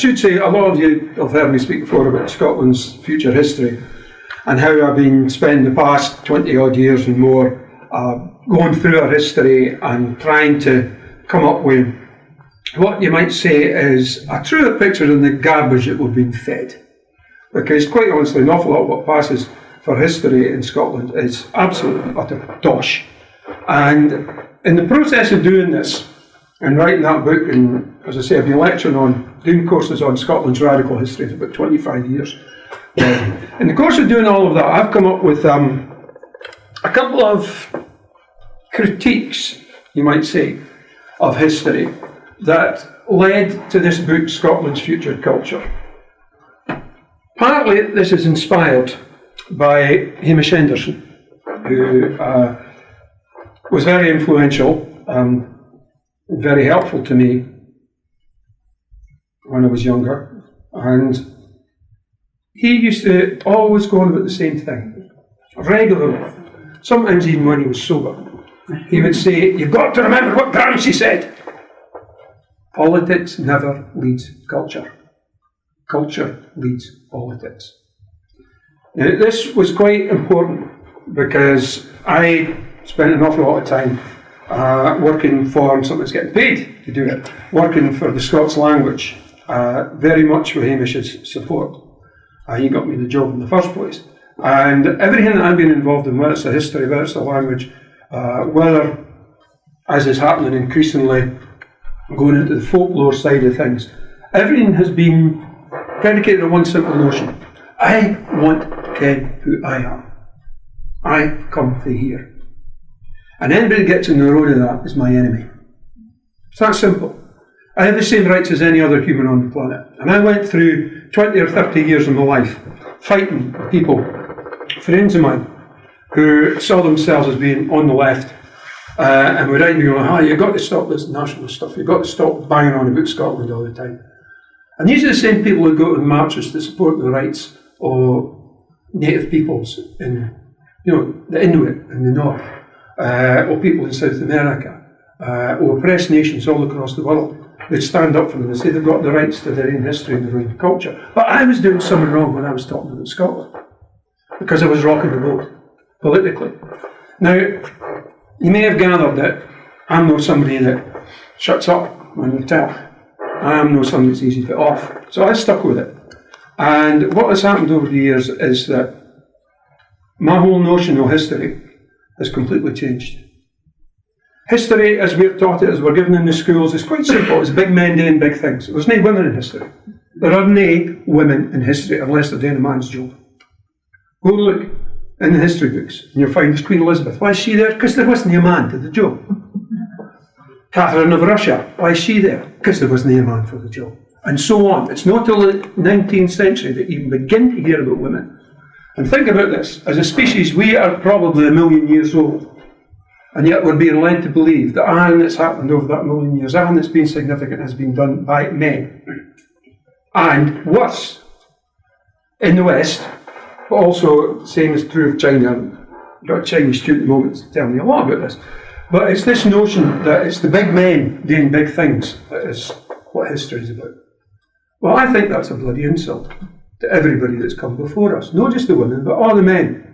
should say, a lot of you have heard me speak before about Scotland's future history and how I've been spending the past 20 odd years and more going through our history and trying to come up with what you might say is a truer picture than the garbage that we've been fed. Because quite honestly, an awful lot of what passes for history in Scotland is absolutely utter dosh. And in the process of doing this and writing that book, and as I say, I've been lecturing on, doing courses on Scotland's radical history for about 25 years. In the course of doing all of that, I've come up with a couple of critiques, you might say, of history that led to this book, Scotland's Future Culture. Partly this is inspired by Hamish Henderson, who was very influential, very helpful to me when I was younger, and he used to always go on about the same thing, regularly, sometimes even when he was sober. He would say, "You've got to remember what Gramsci said. Politics never leads culture. Culture leads politics." Now, this was quite important because I spent an awful lot of time working for something that's getting paid to do it, working for the Scots language, very much with Hamish's support. He got me the job in the first place. And everything that I've been involved in, whether it's the history, whether it's the language, whether, as is happening increasingly, going into the folklore side of things, everything has been predicated on one simple notion. I want to ken who I am. I come from here. And anybody that gets in the road of that is my enemy. It's that simple. I have the same rights as any other human on the planet. And I went through 20 or 30 years of my life fighting with people, friends of mine, who saw themselves as being on the left and would write me going, you've got to stop this nationalist stuff, you've got to stop banging on about Scotland all the time. And these are the same people who go to marches to support the rights of native peoples in, the Inuit in the north, or people in South America, or oppressed nations all across the world. They'd stand up for them and say they've got the rights to their own history and their own culture. But I was doing something wrong when I was talking about Scotland, because I was rocking the boat, politically. Now, you may have gathered that I'm not somebody that shuts up when you tell. I'm not somebody that's easy to get off. So I stuck with it. And what has happened over the years is that my whole notion of history has completely changed. History, as we're taught it, as we're given in the schools, is quite simple. It's big men doing big things. There's no women in history. There are no women in history unless they're doing a man's job. Go look in the history books and you'll find there's Queen Elizabeth. Why is she there? Because there wasn't a man to the job. Catherine of Russia. Why is she there? Because there wasn't a man for the job. And so on. It's not till the 19th century that you even begin to hear about women. And think about this. As a species, we are probably 1 million years old. And yet we're being led to believe that everything that's happened over that 1 million years, everything that's been significant has been done by men. And worse, in the West, but also the same is true of China. I've got a Chinese student at the moment telling me a lot about this. But it's this notion that it's the big men doing big things that is what history is about. Well, I think that's a bloody insult to everybody that's come before us. Not just the women, but all the men.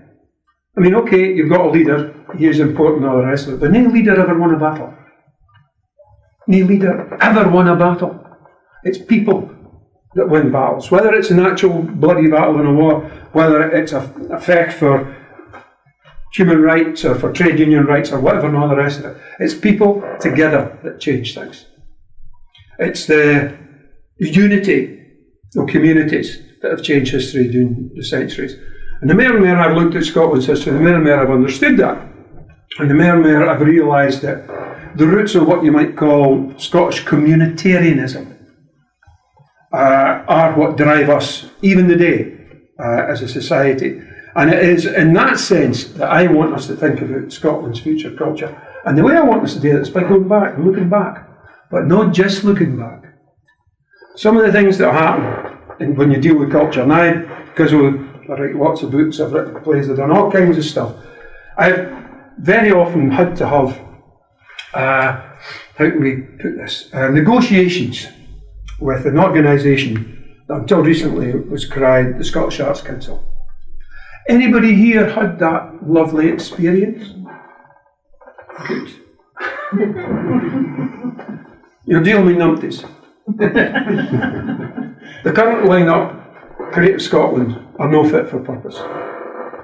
I mean, okay, you've got a leader, he is important and all the rest of it, but no leader ever won a battle. No leader ever won a battle. It's people that win battles. Whether it's an actual bloody battle in a war, whether it's a fecht for human rights or for trade union rights or whatever and all the rest of it. It's people together that change things. It's the unity of communities that have changed history during the centuries. And the more and more I've looked at Scotland's history, the more and more I've understood that. And the more and more I've realised that the roots of what you might call Scottish communitarianism are what drive us, even today, as a society. And it is in that sense that I want us to think about Scotland's future culture. And the way I want us to do it is by going back and looking back. But not just looking back. Some of the things that happen when you deal with culture, and because I write lots of books, I've written plays, I've done all kinds of stuff. I've very often had to have, how can we put this, negotiations with an organisation that until recently was cried the Scottish Arts Council. Anybody here had that lovely experience? Good. You're dealing with numpties. The current line-up, Creative Scotland, are no fit for purpose.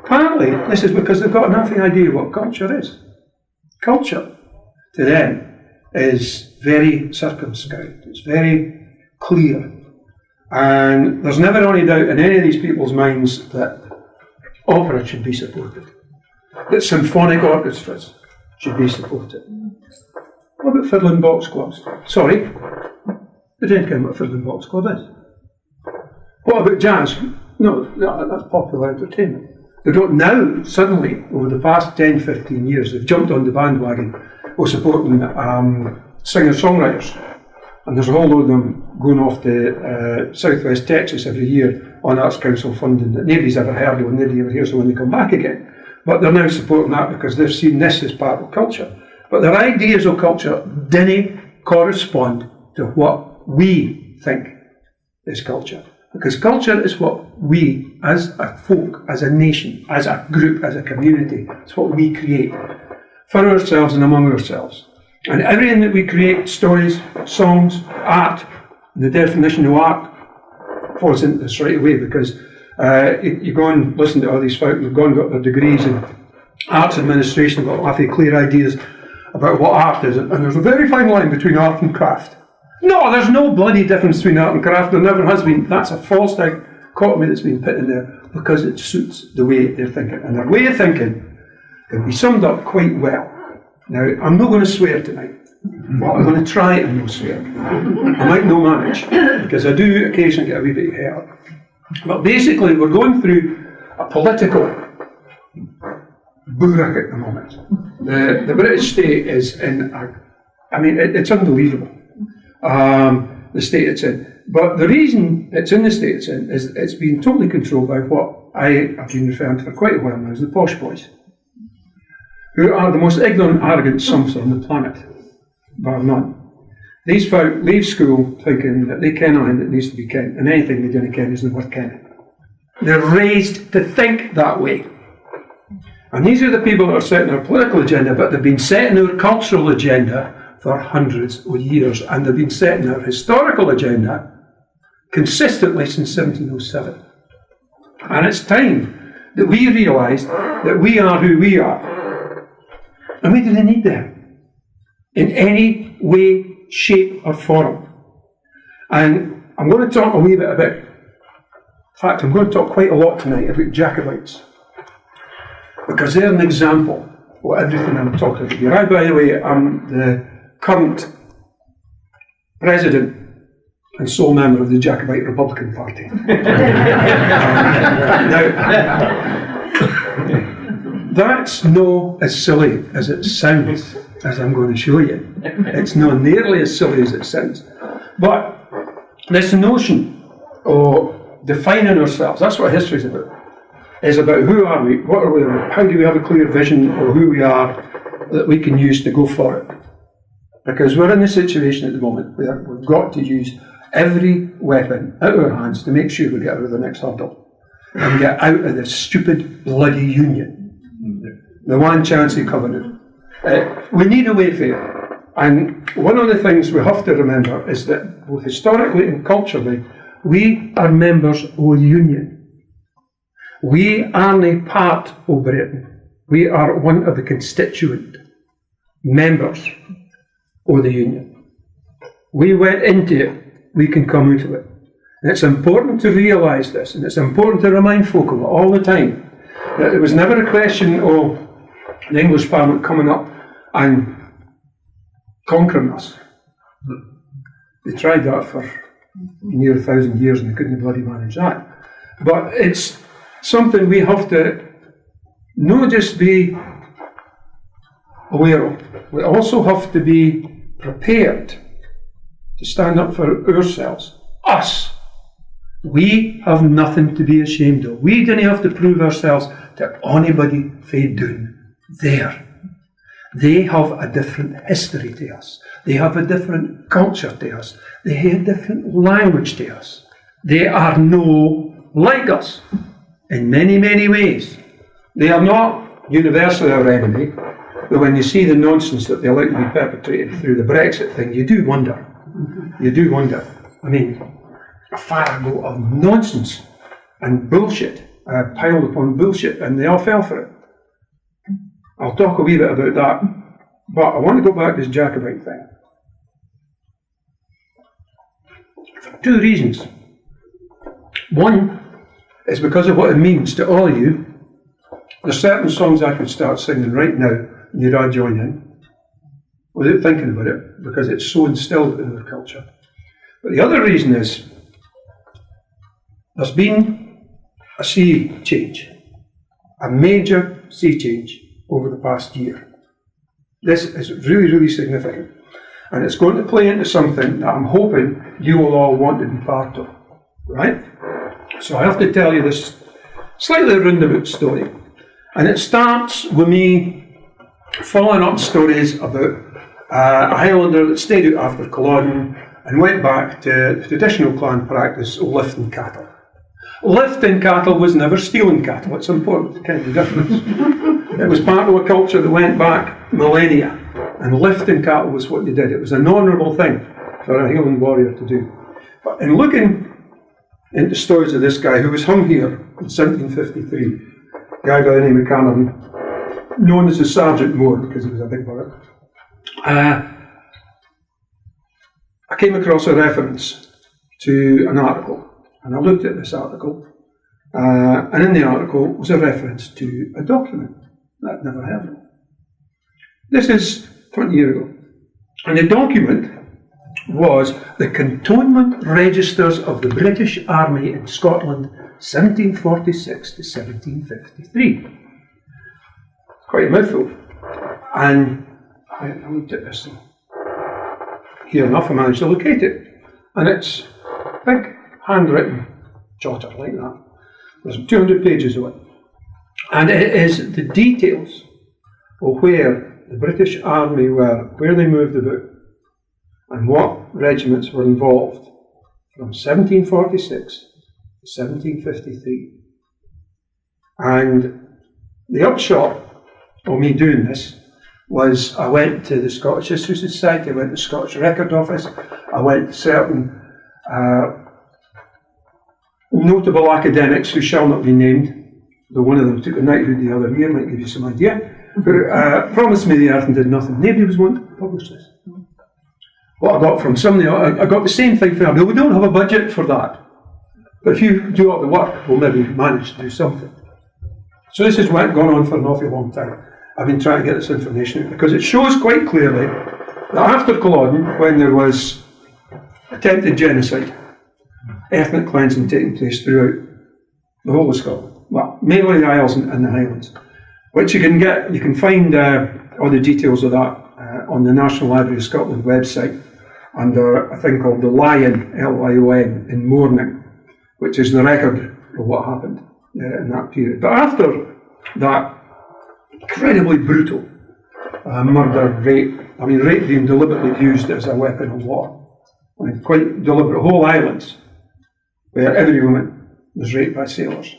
Apparently, this is because they've got nothing idea what culture is. Culture, to them, is very circumscribed. It's very clear. And there's never any doubt in any of these people's minds that opera should be supported, that symphonic orchestras should be supported. What about fiddle and box clubs? Sorry, they didn't care what a fiddle and box club is. What about jazz? No, that's popular entertainment. They don't now, suddenly, over the past 10, 15 years, they've jumped on the bandwagon of supporting singer-songwriters. And there's a whole load of them going off to southwest Texas every year on Arts Council funding that nobody's ever heard of and nobody ever hears of when they come back again. But they're now supporting that because they've seen this as part of culture. But their ideas of culture didn't correspond to what we think is culture. Because culture is what we, as a folk, as a nation, as a group, as a community, it's what we create for ourselves and among ourselves. And everything that we create, stories, songs, art, the definition of art falls into this right away, because you go and listen to all these folk who've gone and got their degrees in arts administration, got awfully clear ideas about what art is, and there's a very fine line between art and craft. No, there's no bloody difference between art and craft. There never has been. That's a false dichotomy that's been put in there because it suits the way they're thinking. And their way of thinking can be summed up quite well. Now, I'm not going to swear tonight. Well, I'm going to try and not swear. I might not manage, because I do occasionally get a wee bit hurt. But basically, we're going through a political bourach at the moment. The British state is in it's unbelievable. The state it's in. But the reason it's in the state it's in is it's been totally controlled by what I have been referring to for quite a while now as the posh boys, who are the most ignorant, arrogant sumps on the planet, bar none. These folk leave school thinking that they ken anything that needs to be ken, and anything they don't ken isn't worth kenning. They're raised to think that way. And these are the people that are setting our political agenda, but they've been setting our cultural agenda for hundreds of years, and they've been setting our historical agenda consistently since 1707. And it's time that we realise that we are who we are, and we didn't need them in any way, shape or form. And I'm going to talk a wee bit about, in fact I'm going to talk quite a lot tonight about Jacobites, because they're an example of everything I'm talking about here. I, by the way, am the current president and sole member of the Jacobite Republican Party. Now, that's not as silly as it sounds, as I'm going to show you. It's not nearly as silly as it sounds. But this notion of defining ourselves, that's what history is about. It's about who are we, what are we about, how do we have a clear vision of who we are that we can use to go for it. Because we're in a situation at the moment where we've got to use every weapon out of our hands to make sure we get out of the next hurdle and get out of this stupid bloody union, the one chancy covenant. We need a wayfarer, and one of the things we have to remember is that both historically and culturally we are members of the union. We aren't part of Britain. We are one of the constituent members of the union. We went into it, we can come out of it. And it's important to realise this, and it's important to remind folk of it all the time, that it was never a question of the English Parliament coming up and conquering us. They tried that for near 1,000 years and they couldn't bloody manage that. But it's something we have to not just be aware of, we also have to be prepared to stand up for ourselves. Us. We have nothing to be ashamed of. We didn't have to prove ourselves to anybody fae down there. They have a different history to us. They have a different culture to us. They have a different language to us. They are no like us in many, many ways. They are not universally our enemy, but when you see the nonsense that they allow to be perpetrated through the Brexit thing, you do wonder. You do wonder. I mean, a farrago of nonsense and bullshit, piled upon bullshit, and they all fell for it. I'll talk a wee bit about that, but I want to go back to this Jacobite thing. For two reasons. One is because of what it means to all of you. There's certain songs I could start singing right now, and you'd all join in, without thinking about it, because it's so instilled in our culture. But the other reason is, there's been a sea change, a major sea change over the past year. This is really, really significant. And it's going to play into something that I'm hoping you will all want to be part of. Right? So I have to tell you this slightly roundabout story. And it starts with me following up stories about a Highlander that stayed out after Culloden and went back to the traditional clan practice of lifting cattle. Lifting cattle was never stealing cattle. It's important to kind of difference. It was part of a culture that went back millennia, and lifting cattle was what you did. It was an honourable thing for a Highland warrior to do. But in looking into stories of this guy who was hung here in 1753, a guy by the name of Cameron, known as the Sergeant Moore because he was a big bird, I came across a reference to an article. And I looked at this article, and in the article was a reference to a document that I'd never heard of. This is 20 years ago. And the document was the Cantonment Registers of the British Army in Scotland, 1746 to 1753. Quite a mouthful. And I looked at this, and here enough I managed to locate it. And it's big, handwritten jotter like that. There's 200 pages of it. And it is the details of where the British Army were, where they moved about, and what regiments were involved from 1746 to 1753. And the upshot of me doing this was I went to the Scottish History Society, I went to the Scottish Record Office, I went to certain notable academics who shall not be named, though one of them took a knighthood the other year, might give you some idea, but promised me the earth and did nothing. Nobody was wanting to publish this. What I got from somebody, I got the same thing from them. We don't have a budget for that. But if you do all the work, we'll maybe manage to do something. So this has gone on for an awfully long time. I've been trying to get this information out because it shows quite clearly that after Culloden, when there was attempted genocide, ethnic cleansing taking place throughout the whole of Scotland. Well, mainly the Isles and the Highlands, which you can find all the details of that on the National Library of Scotland website under a thing called the Lion, L-I-O-N, in mourning, which is the record of what happened in that period. But after that incredibly brutal murder, rape, rape being deliberately used as a weapon of war, quite deliberate, whole islands, where every woman was raped by sailors.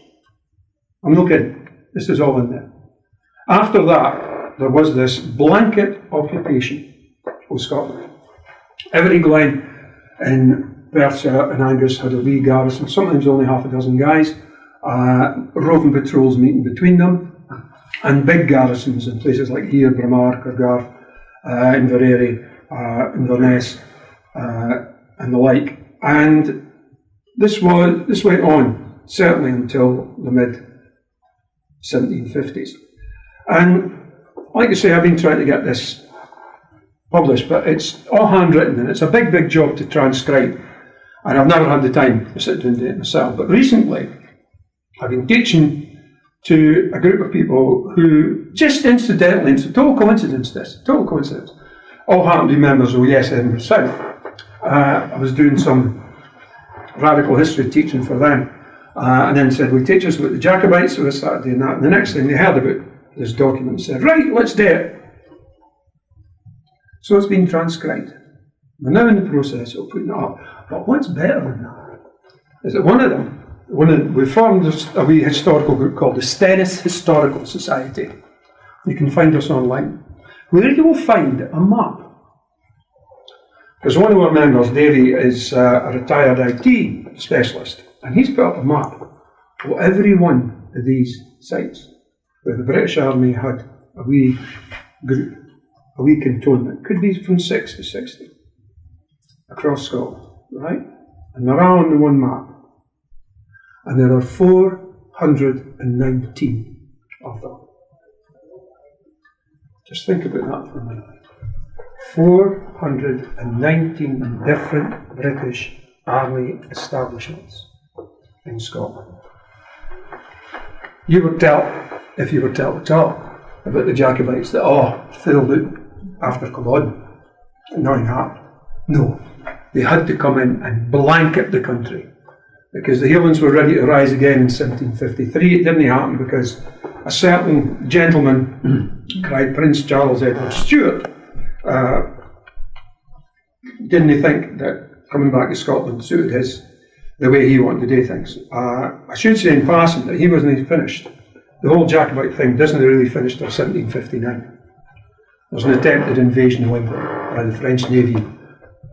I'm not kidding, this is all in there. After that, there was this blanket occupation of Scotland. Every glen in Perth and Angus had a wee garrison, sometimes only half a dozen guys, roving patrols meeting between them, and big garrisons in places like here, Bramar, Cargarth, Inverary, Inverness, and the like. And this went on certainly until the mid 1750s. And like I say, I've been trying to get this published, but it's all handwritten and it's a big, big job to transcribe. And I've never had the time to sit down and do it myself. But recently, I've been teaching to a group of people who just incidentally, it's a total coincidence, all happen to be members of Yes Edinburgh South. I was doing some radical history teaching for them, and then said, we teach us about the Jacobites, so I started doing that. And the next thing they heard about this document and said, right, let's do it. So it's been transcribed. We're now in the process of putting it up. But what's better than that is that we formed a wee historical group called the Stennis Historical Society. You can find us online, where you will find a map. Because one of our members, Davey, is a retired IT specialist, and he's put up a map of every one of these sites where the British Army had a wee group, a wee cantonment. Could be from 6 to 60 across Scotland, right? And they're all on the one map. And there are 419 of them. Just think about that for a minute. 419 different British Army establishments in Scotland. You were told, if you were told at all, about the Jacobites that, filled out after Culloden. Nothing happened. No. They had to come in and blanket the country because the Highlands were ready to rise again in 1753. It didn't happen because a certain gentleman, cried Prince Charles Edward Stuart, didn't think that coming back to Scotland suited the way he wanted to do things. I should say in passing that he wasn't finished. The whole Jacobite thing doesn't really finish till 1759. There's an attempted invasion of England by the French Navy.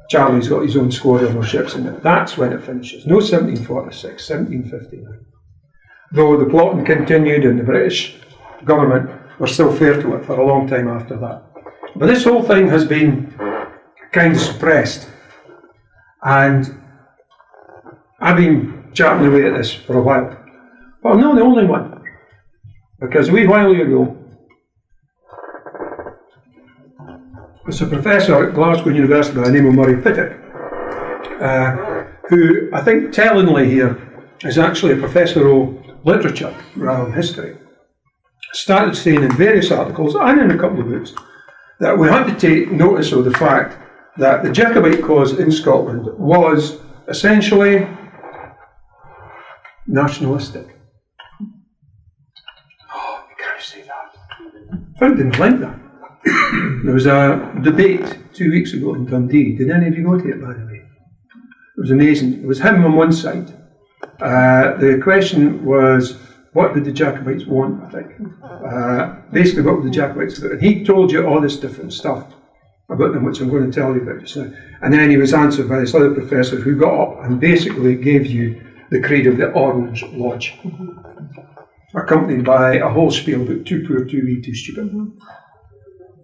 Charlie's got his own squadron of ships in it. That's when it finishes. No 1746, 1759. Though the plotting continued and the British government were still fair to it for a long time after that. But this whole thing has been kind of suppressed. And I've been chatting away at this for a while. But I'm not the only one. Because a wee while ago, there's a professor at Glasgow University by the name of Murray Pittock, who I think tellingly here is actually a professor of literature rather than history, started saying in various articles and in a couple of books that we had to take notice of the fact that the Jacobite cause in Scotland was essentially nationalistic. Oh, you can't say that. I didn't like that. There was a debate 2 weeks ago in Dundee. Did any of you go to it, by the way? It was amazing. It was him on one side. The question was, what did the Jacobites want, I think? Basically, what were the Jacobites about? And he told you all this different stuff about them, which I'm going to tell you about just now. And then he was answered by this other professor who got up and basically gave you the creed of the Orange Lodge, accompanied by a whole spiel about too poor, too wee, too stupid.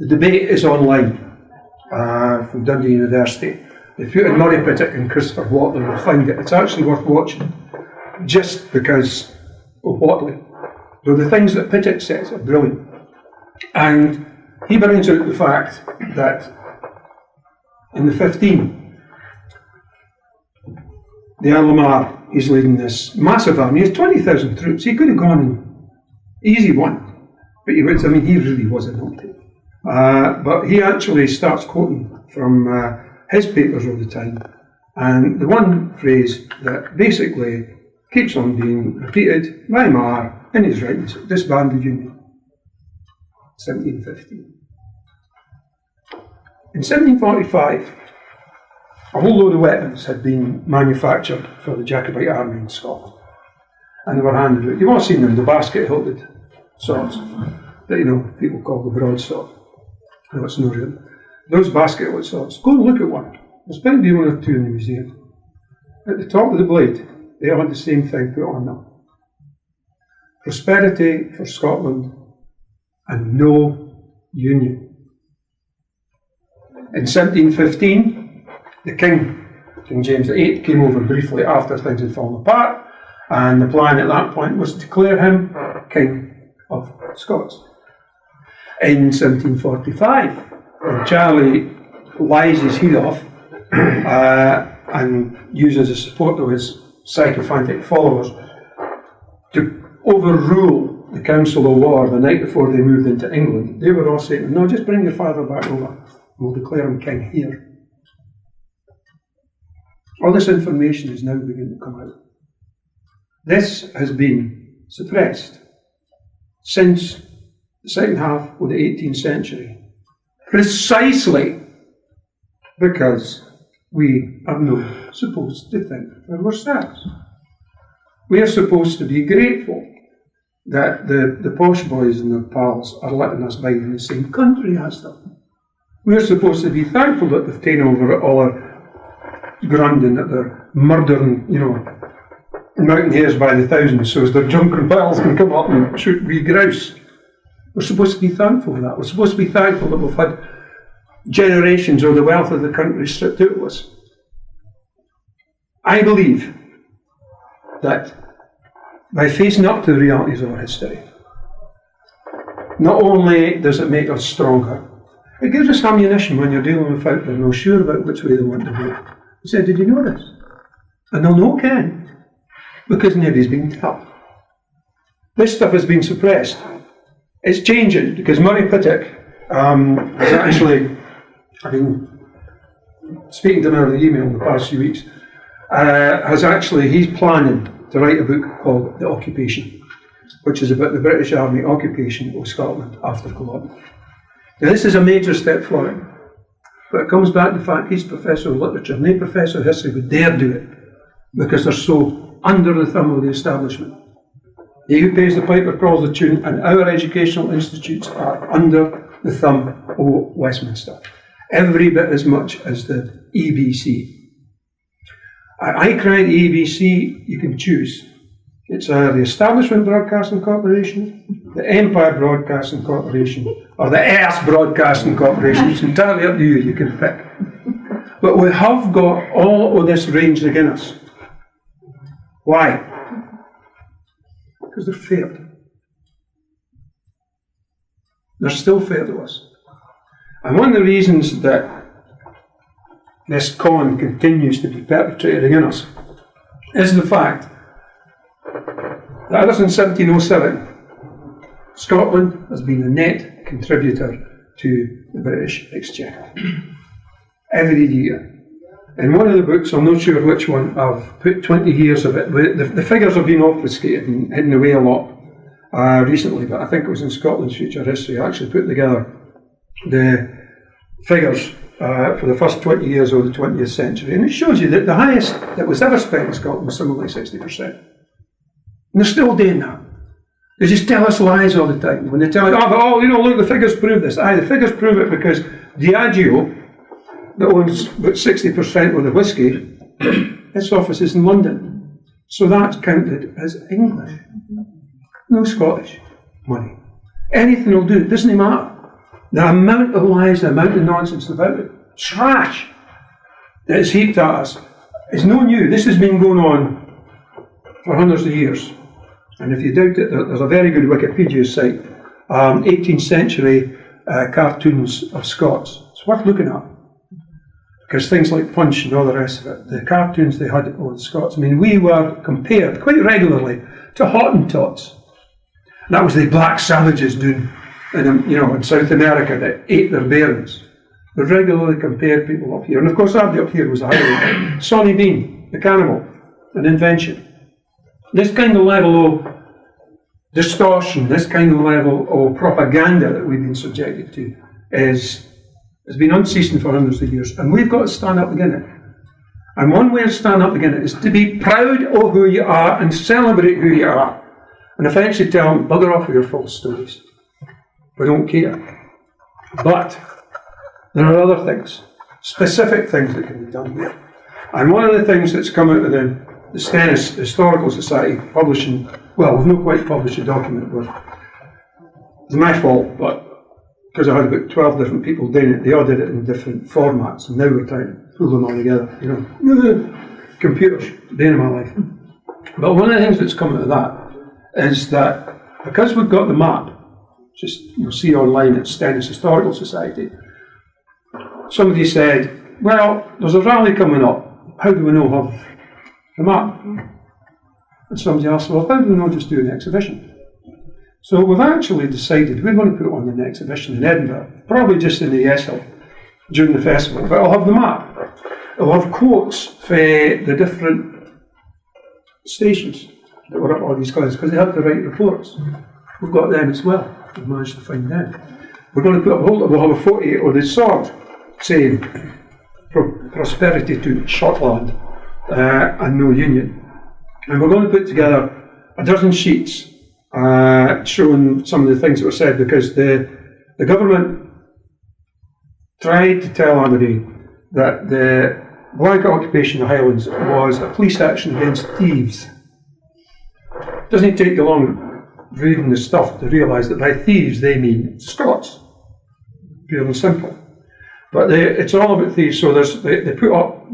The debate is online from Dundee University. If you put in Murray Pittock and Christopher Watley, you'll find it. It's actually worth watching, just because of Watley. Though the things that Pittock says are brilliant. And he brings out the fact that in the 15, the Earl of Mar, he's leading this massive army. He has 20,000 troops. He could have gone in easy one. But he really was a naughty. But he actually starts quoting from his papers all the time. And the one phrase that basically keeps on being repeated by Mar in his writings, disbanded Union, 1715. In 1745, a whole load of weapons had been manufactured for the Jacobite army in Scotland. And they were handed out. You've all seen them, the basket-hilted swords that people call the broadsword. No, it's not real. Those basket-hilted swords, go and look at one. There's bound to be one or two in the museum. At the top of the blade, they all had the same thing put on them. Prosperity for Scotland and no union. In 1715, the King James VIII, came over briefly after things had fallen apart, and the plan at that point was to declare him King of Scots. In 1745, when Charlie lies his head off and uses the support of his sycophantic followers to overrule the Council of War the night before they moved into England, they were all saying, no, just bring your father back over. We'll declare him king here. All this information is now beginning to come out. This has been suppressed since the second half of the 18th century, precisely because we are not supposed to think for ourselves. We are supposed to be grateful that the posh boys and their pals are letting us bide in the same country as them. We're supposed to be thankful that they've taken over all our ground and that they're murdering, mountaineers by the thousands so as their drunken pals can come up and shoot wee grouse. We're supposed to be thankful for that. We're supposed to be thankful that we've had generations of the wealth of the country stripped out of us. I believe that by facing up to the realities of our history, not only does it make us stronger, it gives us ammunition when you're dealing with folk that are not sure about which way they want to vote. He said, did you know this? And they'll know again, because nobody's been told. This stuff has been suppressed. It's changing, because Murray Pittock has actually, I've been speaking to him over the email in the past few weeks, he's planning to write a book called The Occupation, which is about the British Army occupation of Scotland after Culloden. Now, this is a major step for him, but it comes back to the fact he's Professor of Literature, and no Professor of History would dare do it, because they're so under the thumb of the establishment. He who pays the piper calls the tune, and our educational institutes are under the thumb of Westminster, every bit as much as the EBC. I cry the EBC, you can choose. It's the Establishment Broadcasting Corporation, the Empire Broadcasting Corporation, or the Earth Broadcasting Corporation. It's entirely up to you, you can pick. But we have got all of this range against us. Why? Because they're fair. They're still fair to us. And one of the reasons that this con continues to be perpetrated against us is the fact that ever since 1707, Scotland has been a net contributor to the British Exchequer. Every year. In one of the books, I'm not sure which one, I've put 20 years of it. The figures have been obfuscated and hidden away a lot recently, but I think it was in Scotland's Future History. I actually put together the figures for the first 20 years of the 20th century, and it shows you that the highest that was ever spent in Scotland was something like 60%. And they're still doing that. They just tell us lies all the time. When they tell you, look, the figures prove this. The figures prove it because Diageo, that owns about 60% of the whisky, its office is in London. So that's counted as English. No Scottish money. Anything will do, it doesn't matter. The amount of lies, the amount of nonsense about it, trash that is heaped at us is no new. This has been going on for hundreds of years. And if you doubt it, there's a very good Wikipedia site, 18th century cartoons of Scots. It's worth looking at. Because things like Punch and all the rest of it, the cartoons they had of the Scots, we were compared quite regularly to Hottentots. That was the black savages doing in South America that ate their bairns. We regularly compared people up here. And of course, Abdi up here was a highlight. Sonny Bean, the cannibal, an invention. This kind of level of distortion, this kind of level of propaganda that we've been subjected to has been unceasing for hundreds of years. And we've got to stand up against it. And one way of standing up against it is to be proud of who you are and celebrate who you are. And eventually tell them, bugger off with your false stories. We don't care. But there are other things, specific things that can be done here. And one of the things that's come out of the Stennis Historical Society publishing, well, we've not quite published a document, but it's my fault, but because I had about 12 different people doing it, they all did it in different formats, and now we're trying to pull them all together, computers, day in my life. But one of the things that's come out of that is that because we've got the map, just you'll see online at Stennis Historical Society, somebody said, well, there's a rally coming up, how do we know of the map? And somebody asked, well, how do we not just do an exhibition? So we've actually decided we're going to put on an exhibition in Edinburgh, probably just in the ESL during the festival, but I'll have the map. I'll have quotes for the different stations that were up all these guys, because they had to write reports. We've got them as well. We've managed to find them. We're going to we'll have a photo of the sword saying, prosperity to Scotland and no union. And we're going to put together a dozen sheets showing some of the things that were said, because the government tried to tell Andy that the blanket occupation of the Highlands was a police action against thieves. Doesn't take you long reading the stuff to realise that by thieves they mean Scots, pure and simple. But it's all about thieves, so they put up,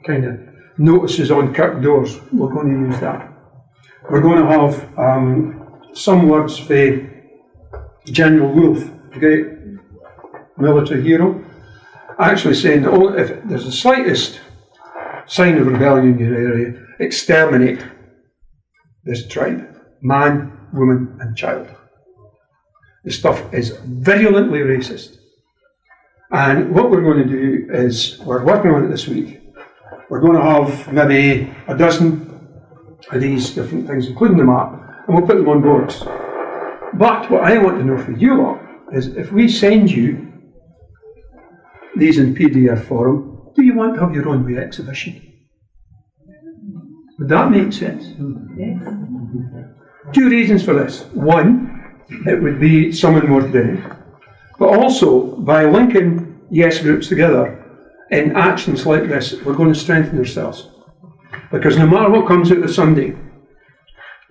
kind of notices on kirk doors. We're going to use that. We're going to have some words for General Wolfe, the great military hero, actually saying that if there's the slightest sign of rebellion in your area, exterminate this tribe, man, woman and child. The stuff is virulently racist. And what we're going to do is, we're working on it this week, we're going to have maybe a dozen of these different things, including the map, and we'll put them on boards. But what I want to know for you lot is, if we send you these in PDF form, do you want to have your own wee exhibition? Would that make sense? Yes. 2 reasons for this. One, it would be something more today, but also by linking yes groups together in actions like this, we're going to strengthen ourselves. Because no matter what comes out of Sunday,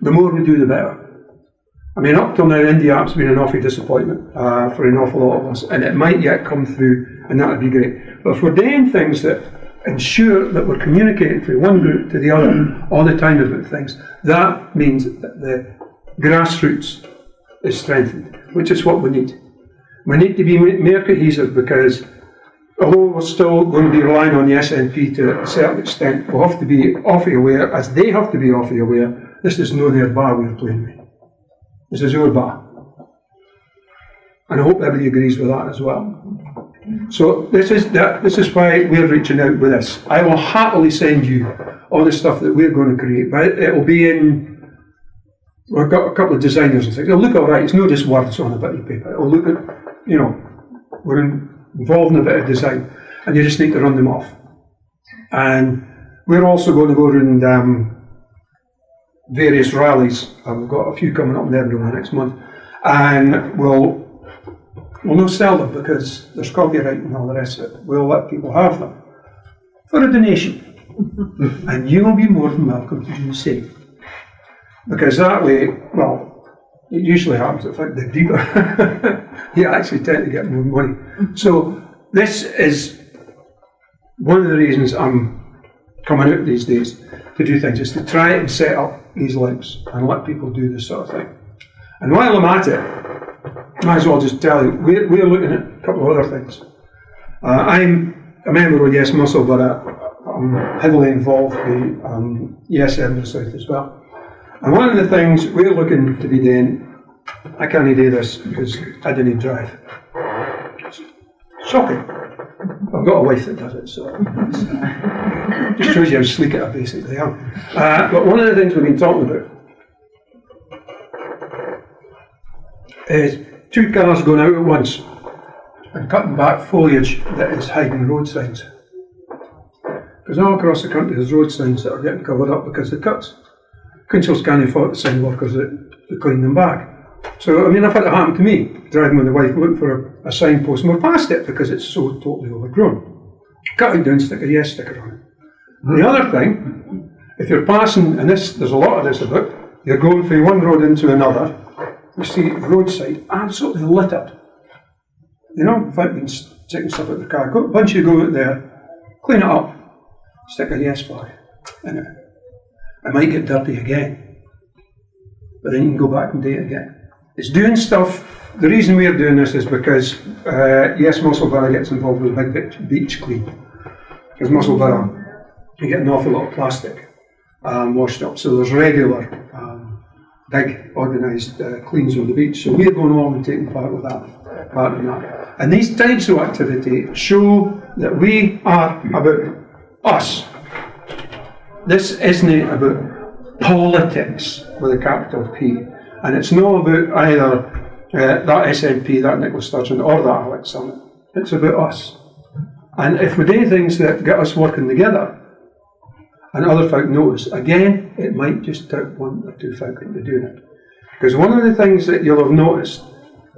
the more we do, the better. I mean, up till now, INDYB's been an awful disappointment for an awful lot of us, and it might yet come through, and that would be great. But if we're doing things that ensure that we're communicating from one group to the other all the time about things, that means that the grassroots is strengthened, which is what we need. We need to be more cohesive, because although we're still going to be relying on the SNP to a certain extent, we'll have to be awfully aware, as they have to be awfully aware, this is no their bar we're playing with. This is our bar. And I hope everybody agrees with that as well. So this is why we're reaching out with this. I will happily send you all the stuff that we're going to create, but it'll be in, we've got a couple of designers and things. It'll look all right. It's not just words on a bit of paper. It'll look at, we're involved in a bit of design, and you just need to run them off. And we're also going to go around various rallies. We've got a few coming up in Edinburgh next month, and we'll not sell them because there's copyright and all the rest of it. We'll let people have them for a donation, and you will be more than welcome to do the same. Because that way, well, it usually happens if I dig deeper. You actually tend to get more money. So this is one of the reasons I'm coming out these days to do things, is to try and set up these links and let people do this sort of thing. And while I'm at it, I might as well just tell you, we're looking at a couple of other things. I'm a member of Yes Muscle, but I'm heavily involved with Yes Edinburgh South as well. And one of the things we're looking to be doing, I can't do this because I didn't drive. It's shocking. I've got a wife that does it, so it just shows you how sleek I basically am. But one of the things we've been talking about is 2 cars going out at once and cutting back foliage that is hiding road signs. Because all across the country there's road signs that are getting covered up because of cuts. Councils can't afford the sign workers to clean them back. So, I mean, I've had it happen to me, driving with the wife, looking for a signpost, and we're past it because it's so totally overgrown. Cut it down, stick a yes sticker on it. The other thing, if you're passing, and there's a lot of this about, you're going from one road into another, you see the roadside absolutely littered. Without being sticking stuff out the car. A bunch of you go out there, clean it up, stick a yes flag in it. It might get dirty again, but then you can go back and do it again. It's doing stuff. The reason we're doing this is because Yes Musselburgh gets involved with Big Beach Clean. Because Musselburgh, you get an awful lot of plastic washed up, so there's regular big organised cleans on the beach. So we're going along and taking part in that. And these types of activity show that we are about us. This isn't about politics with a capital P, and it's not about either that SNP, that Nicola Sturgeon, or that Alex Summit. It's about us. And if we do things that get us working together, and other folk notice, again, it might just take one or two folk into doing it. Because one of the things that you'll have noticed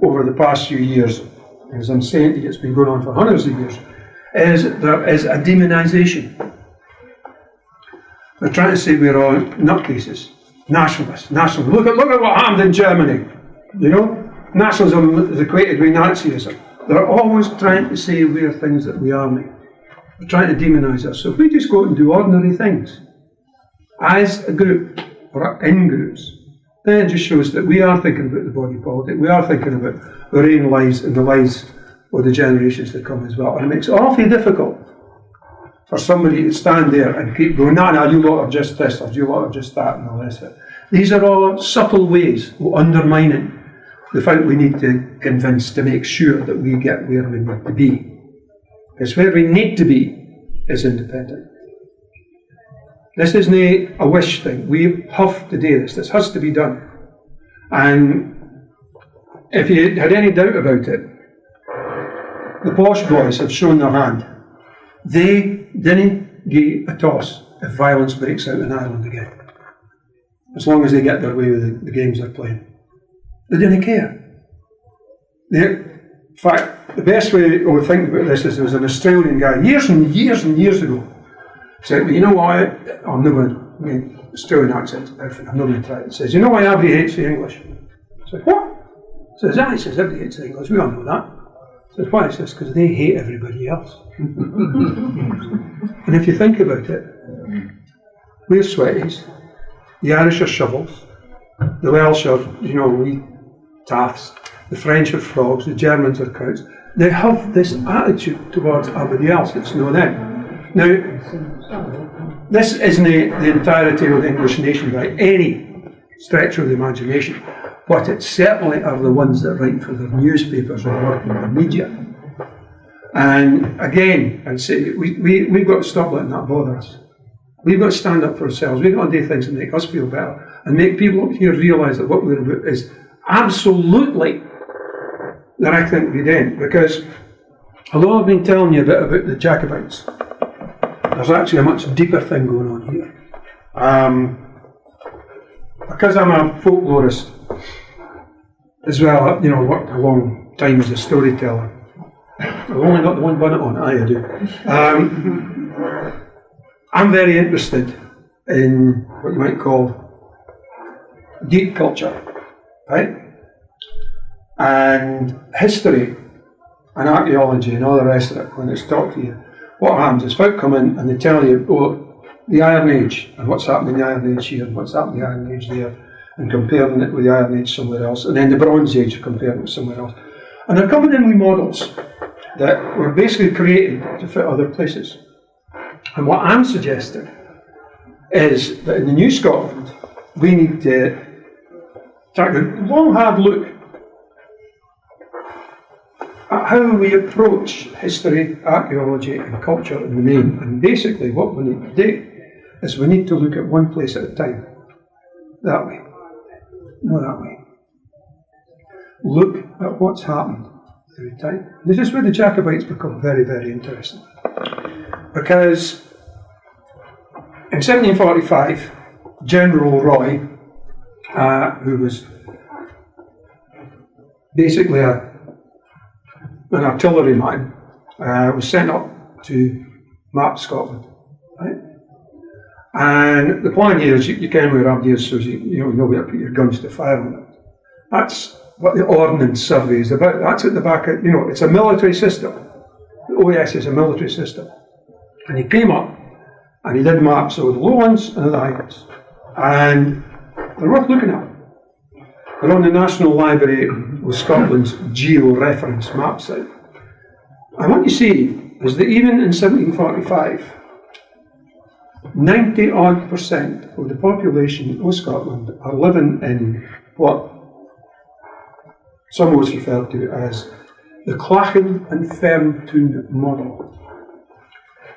over the past few years, as I'm saying to you, it's been going on for hundreds of years, is there is a demonisation. They're trying to say we're all nutcases, nationalists. Look at what happened in Germany. You know, nationalism is equated with Nazism. They're always trying to say we're things that we aren't. They're trying to demonise us. So if we just go out and do ordinary things as a group or in groups, then it just shows that we are thinking about the body politic. We are thinking about our own lives and the lives of the generations that come as well. And it makes it awfully difficult for somebody to stand there and keep going, no, you lot are just this, or you lot are just that, and all the rest of it. These are all subtle ways of undermining the fact we need to convince to make sure that we get where we need to be. Because where we need to be is independent. This isn't a wish thing. We have to do this. This has to be done. And if you had any doubt about it, the posh boys have shown their hand. They didn't give a toss if violence breaks out in Ireland again. As long as they get their way with the games they're playing. They didn't care. In fact, the best way to think about this is there was an Australian guy years and years and years ago said, well, you know why, I'm not going to, Australian accent, I'm not going to try it. He says, you know why everybody hates the English? I said, what? He says, he says, everybody hates the English, we all know that. He says, why? He says, because they hate everybody else. And if you think about it, we're sweaties, the Irish are shovels, the Welsh are, wee taffs, the French are frogs, the Germans are crowds. They have this attitude towards everybody else that's not them. Now, this isn't the entirety of the English nation by any stretch of the imagination, but it certainly are the ones that write for their newspapers and work in the media. And again, I'd say we've got to stop letting that bother us. We've got to stand up for ourselves. We've got to do things that make us feel better and make people up here realise that what we're about is absolutely the right thing to be doing. Because although I've been telling you a bit about the Jacobites, there's actually a much deeper thing going on here. Because I'm a folklorist as well, I worked a long time as a storyteller. I've only got the one bonnet on, I do. I'm very interested in what you might call deep culture, right? And history and archaeology and all the rest of it. When it's taught to you, what happens is folk come in and they tell you, oh, the Iron Age and what's happening in the Iron Age here and what's happening in the Iron Age there, and comparing it with the Iron Age somewhere else, and then the Bronze Age comparing it with somewhere else. And they're coming in with models that were basically created to fit other places. And what I'm suggesting is that in the New Scotland, we need to take a long, hard look at how we approach history, archaeology and culture in the main. And basically what we need to do is we need to look at one place at a time. That way. No, that way. Look at what's happened through time. This is where the Jacobites become very, very interesting. Because in 1745, General Roy, who was basically an artilleryman, was sent up to map Scotland. Right? And the plan here is you can wear ideas so you know where to put your guns to fire on it. That's what the Ordnance Survey is about. That's at the back of, it's a military system. The OS is a military system. And he came up and he did maps of the lowlands and the highlands. And they're worth looking at. They're on the National Library of Scotland's geo-reference map site. And what you see is that even in 1745, 90% of the population of Scotland are living in what some always refer to as the Clachan and Ferntune model.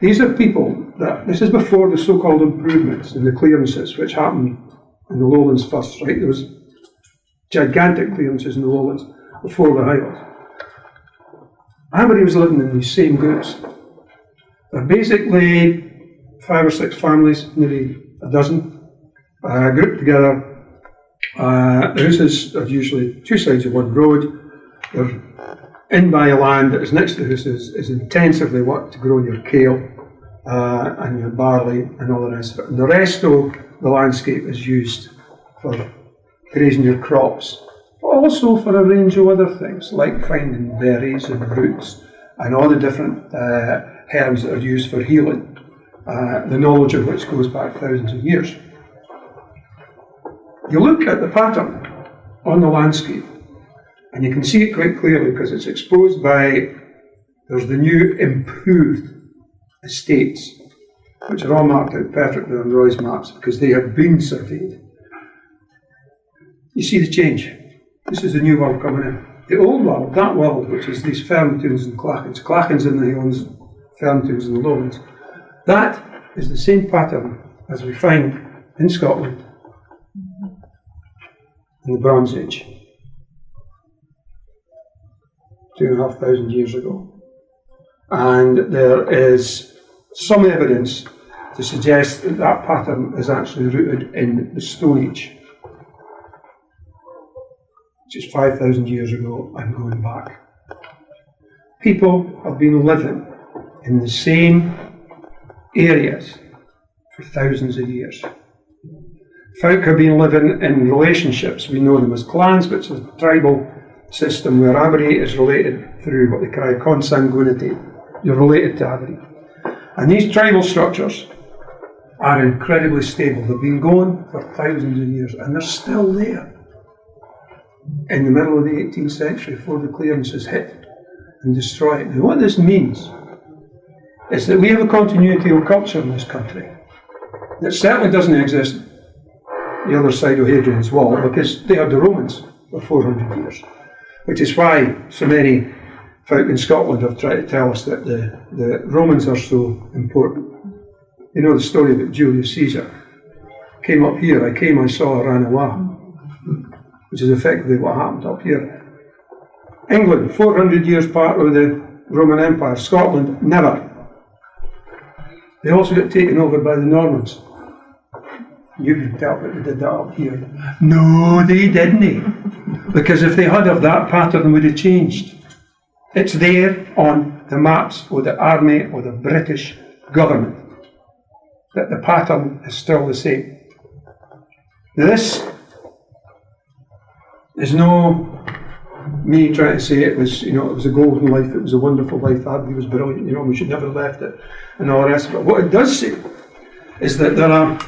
These are people that, this is before the so-called improvements in the clearances, which happened in the lowlands first, right? There was gigantic clearances in the lowlands before the highlands. Everybody was living in these same groups. They're basically 5 or 6 families, maybe a dozen, grouped together. The houses are usually 2 sides of one road. They're in by a land that is next to the houses, is intensively worked to grow your kale and your barley and all the rest of it. And the rest of the landscape is used for grazing your crops, but also for a range of other things, like finding berries and roots and all the different herbs that are used for healing, the knowledge of which goes back thousands of years. You look at the pattern on the landscape, and you can see it quite clearly because it's exposed by, there's the new improved estates, which are all marked out perfectly on Roy's maps because they had been surveyed. You see the change. This is the new world coming in. The old world, that world, which is these Fermtunes and Clachans in the hills, Fermtunes in the lowlands, that is the same pattern as we find in Scotland in the Bronze Age, 2,500 years ago. And there is some evidence to suggest that that pattern is actually rooted in the Stone Age, which is 5,000 years ago and going back. People have been living in the same areas for thousands of years. Folk have been living in relationships. We know them as clans, but it's a tribal system where everybody is related through what they call consanguinity. You're related to everybody. And these tribal structures are incredibly stable. They've been going for thousands of years, and they're still there. In the middle of the 18th century, before the clearances hit and destroy it. Now, what this means is that we have a continuity of culture in this country that certainly doesn't exist the other side of Hadrian's Wall, because they had the Romans for 400 years, which is why so many folk in Scotland have tried to tell us that the Romans are so important. You know the story about Julius Caesar. Came up here, I saw, I ran away, which is effectively what happened up here. England, 400 years part of the Roman Empire. Scotland, never. They also got taken over by the Normans. You can tell that they did that up here. No, they didn't. Because if they had of that pattern would have changed. It's there on the maps of the army or the British government that the pattern is still the same. Now this is no me trying to say it was, it was a golden life, it was a wonderful life, everybody was brilliant, we should never have left it, and all the rest of it. What it does say is that there are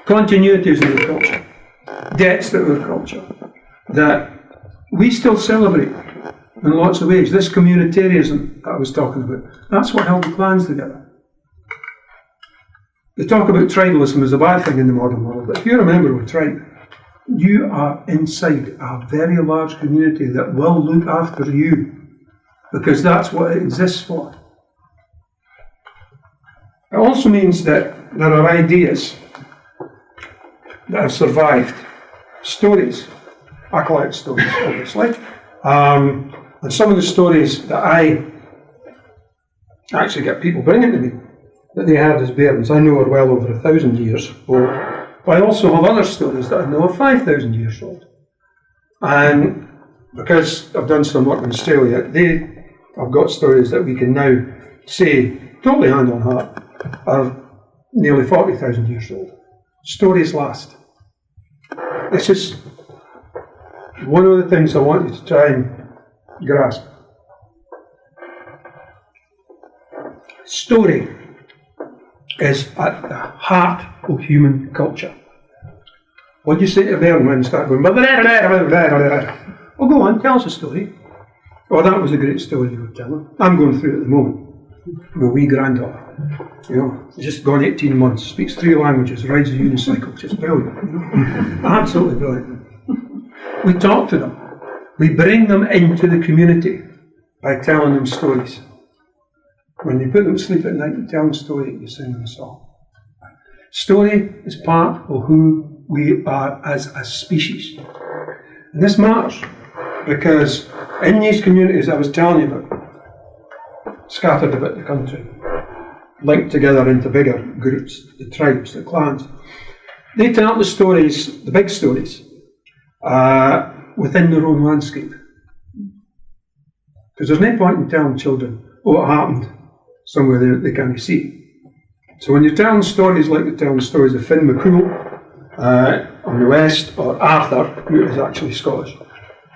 continuities in the culture, debts that are culture, that we still celebrate in lots of ways. This communitarianism that I was talking about, that's what held the clans together. They talk about tribalism as a bad thing in the modern world, but if you're a member of a tribe, you are inside a very large community that will look after you, because that's what it exists for. It also means that there are ideas that have survived, stories. I collect stories, obviously. And some of the stories that I actually get people bringing to me that they had as bairns, I know are well over 1,000 years old. But I also have other stories that I know are 5,000 years old. And because I've done some work in Australia, I've got stories that we can now say, totally hand on heart, are nearly 40,000 years old. Stories last. This is one of the things I want you to try and grasp. Story is at the heart of human culture. What do you say to them when they start going, well, go on, tell us a story. Oh, that was a great story you were telling. I'm going through it at the moment. My wee granddaughter, just gone 18 months, speaks 3 languages, rides a unicycle, just brilliant. Absolutely brilliant. We talk to them. We bring them into the community by telling them stories. When you put them to sleep at night, you tell them a story, you sing them a song. Story is part of who we are as a species. And this matters because in these communities I was telling you about, scattered about the country, linked together into bigger groups, the tribes, the clans. They tell the stories, the big stories, within their own landscape. Because there's no point in telling children what happened somewhere they can't see. So when you're telling stories like you're telling stories of Finn McCool on the west, or Arthur, who is actually Scottish,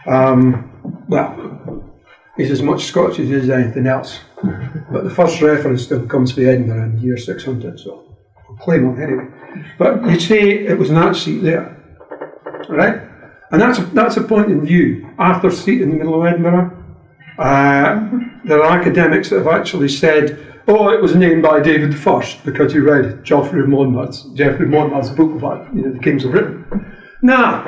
well, he's as much Scottish as he is anything else. But the first reference to him comes from Edinburgh in the year 600, so I'll claim him anyway. But you'd say it was an arch seat there, right? And that's a point in view. Arthur's seat in the middle of Edinburgh. There are academics that have actually said, oh, it was named by David I because he read Geoffrey of Monmouth's book about the kings of Britain. Nah,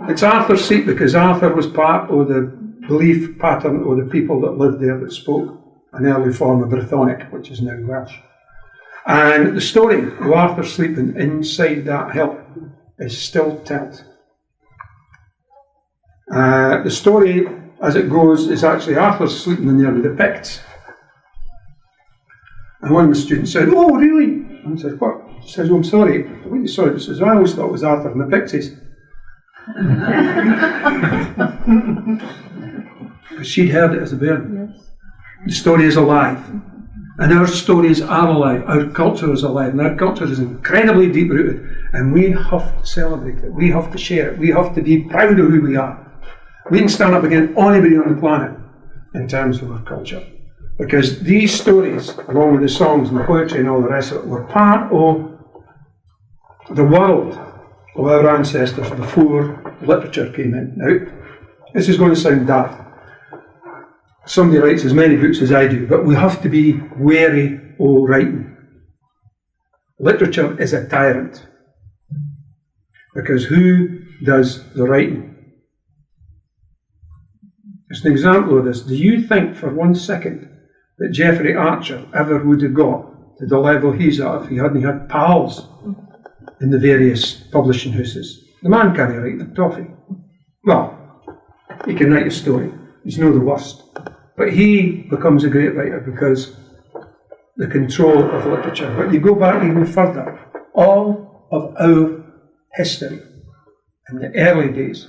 it's Arthur's seat because Arthur was part of the belief pattern of the people that lived there that spoke an early form of Brythonic, which is now Welsh. And the story of Arthur sleeping inside that hill is still told. The story, as it goes, is actually Arthur sleeping in there with the Picts. And one of the students said, oh, really? And I said, what? He says, oh, I'm sorry. What are you sorry? He says, I always thought it was Arthur and the Pixies. Because she'd heard it as a bairn. Yes. The story is alive. And our stories are alive. Our culture is alive. And our culture is incredibly deep-rooted. And we have to celebrate it. We have to share it. We have to be proud of who we are. We can stand up against anybody on the planet in terms of our culture. Because these stories, along with the songs and the poetry and all the rest of it, were part of the world of our ancestors before literature came in. Now, this is going to sound daft. Somebody writes as many books as I do, but we have to be wary of writing. Literature is a tyrant. Because who does the writing? Just an example of this. Do you think for 1 second that Geoffrey Archer ever would have got to the level he's at if he hadn't had pals in the various publishing houses? The man can't write for toffee. Well, he can write a story. He's no the worst. But he becomes a great writer because the control of literature. But you go back even further. All of our history in the early days,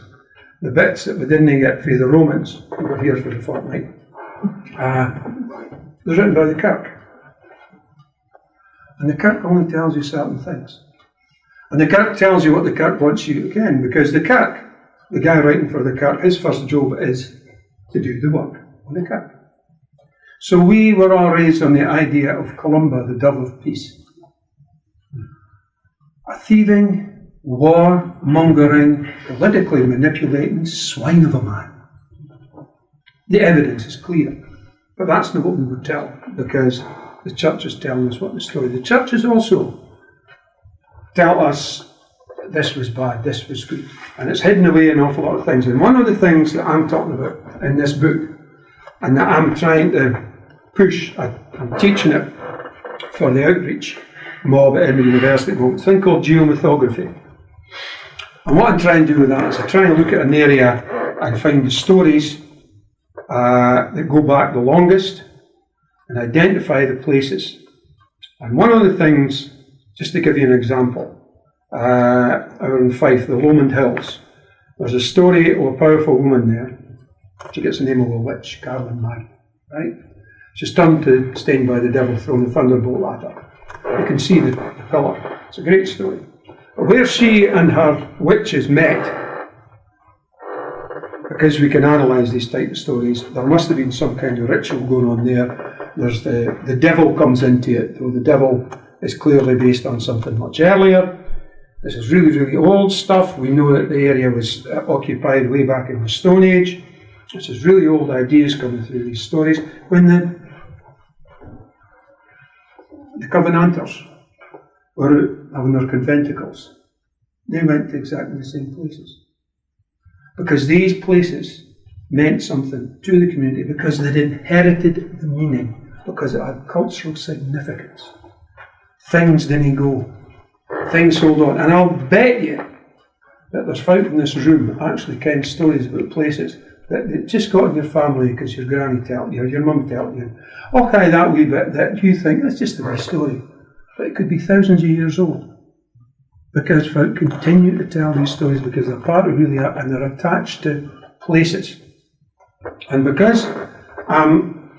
the bits that we didn't get for the Romans, who were here for the fortnight, was written by the Kirk. And the Kirk only tells you certain things. And the Kirk tells you what the Kirk wants you to ken, because the Kirk, the guy writing for the Kirk, his first job is to do the work on the Kirk. So we were all raised on the idea of Columba, the dove of peace. A thieving, war-mongering, politically manipulating swine of a man. The evidence is clear. But that's not what we would tell, because the church is telling us what the story. The churches also tell us this was bad, this was good. And it's hidden away an awful lot of things. And one of the things that I'm talking about in this book, and that I'm trying to push, I'm teaching it for the outreach mob at Edinburgh University at the moment, a thing called geomythography. And what I'm trying to do with that is I try and look at an area and find the stories that go back the longest and identify the places. And one of the things, just to give you an example, out in Fife, the Lomond Hills, there's a story of a powerful woman there. She gets the name of a witch, Caroline Maggie, right? She's turned to stained by the devil, thrown the thunderbolt at her. You can see the pillar. It's a great story. But where she and her witches met, because we can analyse these type of stories, there must have been some kind of ritual going on there. There's the devil comes into it, though the devil is clearly based on something much earlier. This is really, really old stuff. We know that the area was occupied way back in the Stone Age. This is really old ideas coming through these stories. When the Covenanters were having their conventicles, they went to exactly the same places. Because these places meant something to the community, because they'd inherited the meaning, because it had cultural significance. Things didn't go. Things hold on. And I'll bet you that there's folk in this room that actually ken stories about places that it just got in your family because your granny told you, or your mum told you. Okay, that wee bit that you think, that's just a wee story. But it could be thousands of years old. Because folk continue to tell these stories because they're part of who they are and they're attached to places. And because I'm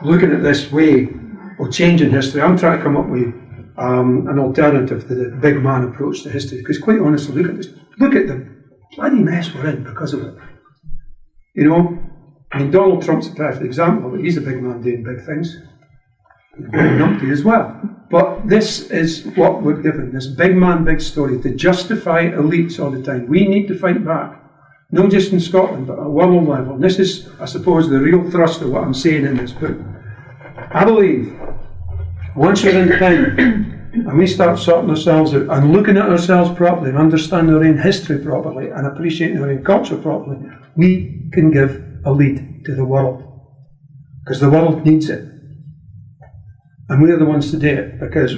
looking at this way of changing history, I'm trying to come up with an alternative to the big man approach to history. Because quite honestly, look at this. Look at the bloody mess we're in because of it. You know, I mean, Donald Trump's a perfect example, but he's a big man doing big things. Very numpty as well. But this is what we're given, this big man, big story to justify elites all the time. We need to fight back, not just in Scotland, but at a world level. And this is, I suppose, the real thrust of what I'm saying in this book. I believe once we're independent and we start sorting ourselves out and looking at ourselves properly and understanding our own history properly and appreciating our own culture properly, we can give a lead to the world. Because the world needs it. And we're the ones to do it, because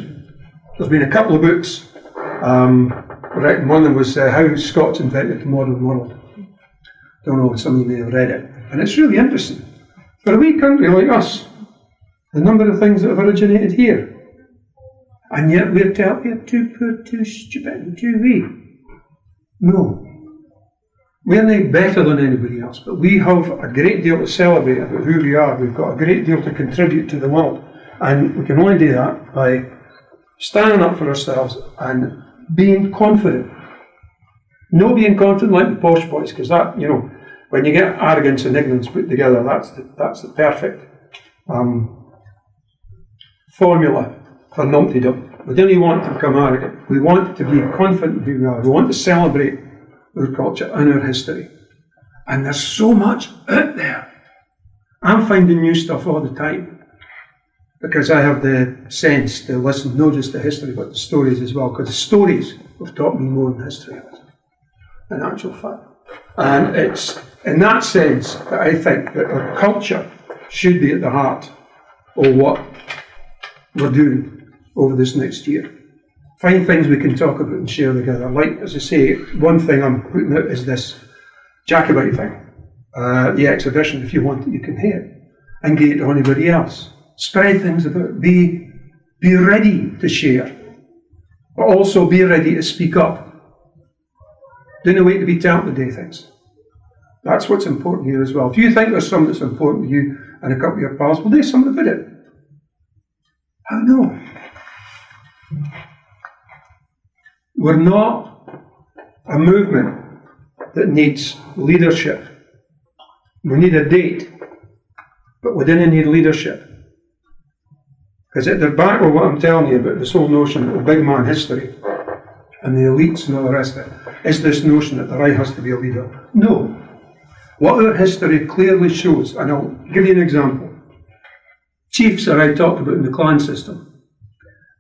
there's been a couple of books written. One of them was How Scots Invented the Modern World. Don't know if some of you may have read it. And it's really interesting. For a wee country like us, the number of things that have originated here. And yet we're told we're too poor, too stupid, and too weak. No. We're no better than anybody else, but we have a great deal to celebrate about who we are. We've got a great deal to contribute to the world. And we can only do that by standing up for ourselves and being confident. No being confident like the posh boys, because that, you know, when you get arrogance and ignorance put together, that's the perfect formula for numptydom. We don't want to become arrogant. We want to be confident who we are. We want to celebrate our culture and our history. And there's so much out there. I'm finding new stuff all the time. Because I have the sense to listen not just to history but to stories as well, because the stories have taught me more than history has, in actual fact. And it's in that sense that I think that our culture should be at the heart of what we're doing over this next year. Find things we can talk about and share together. Like, as I say, one thing I'm putting out is this Jacobite thing, the exhibition. If you want it, you can hear it and get it to anybody else. Spread things about. Be ready to share, but also be ready to speak up. Don't wait to be told to do things. That's what's important here as well. If you think there's something that's important to you and a couple of your pals, well, do something about it. How no? We're not a movement that needs leadership. We need a date, but we didn't need leadership. Because at the back of what I'm telling you about this whole notion of big man history and the elites and all the rest of it is this notion that the right has to be a leader. No. What our history clearly shows, and I'll give you an example. Chiefs are I talked about in the clan system.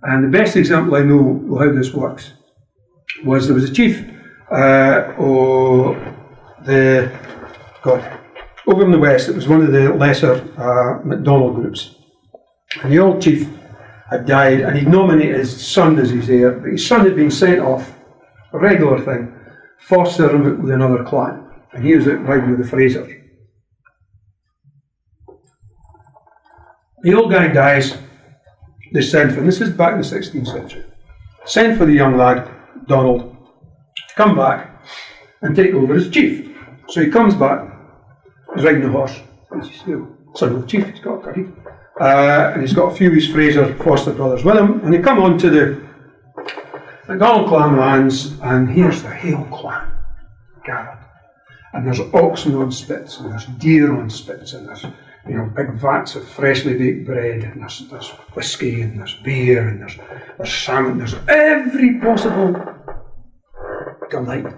And the best example I know of how this works was there was a chief over in the west. It was one of the lesser MacDonald groups. And the old chief had died, and he'd nominated his son as his heir, but his son had been sent off, a regular thing, foster him with another clan, and he was out riding with the Frasers. The old guy dies, they send for him, this is back in the 16th century, send for the young lad, Donald, to come back and take over as chief. So he comes back, he's riding a horse, he's son of the chief, he's got a curry. And he's got a few of his Fraser foster brothers with him, and they come on to the MacDonald clan lands, and here's the Hale clan gathered. And there's oxen on spits, and there's deer on spits, and there's big vats of freshly baked bread, and there's whiskey, and there's beer, and there's salmon, there's every possible delight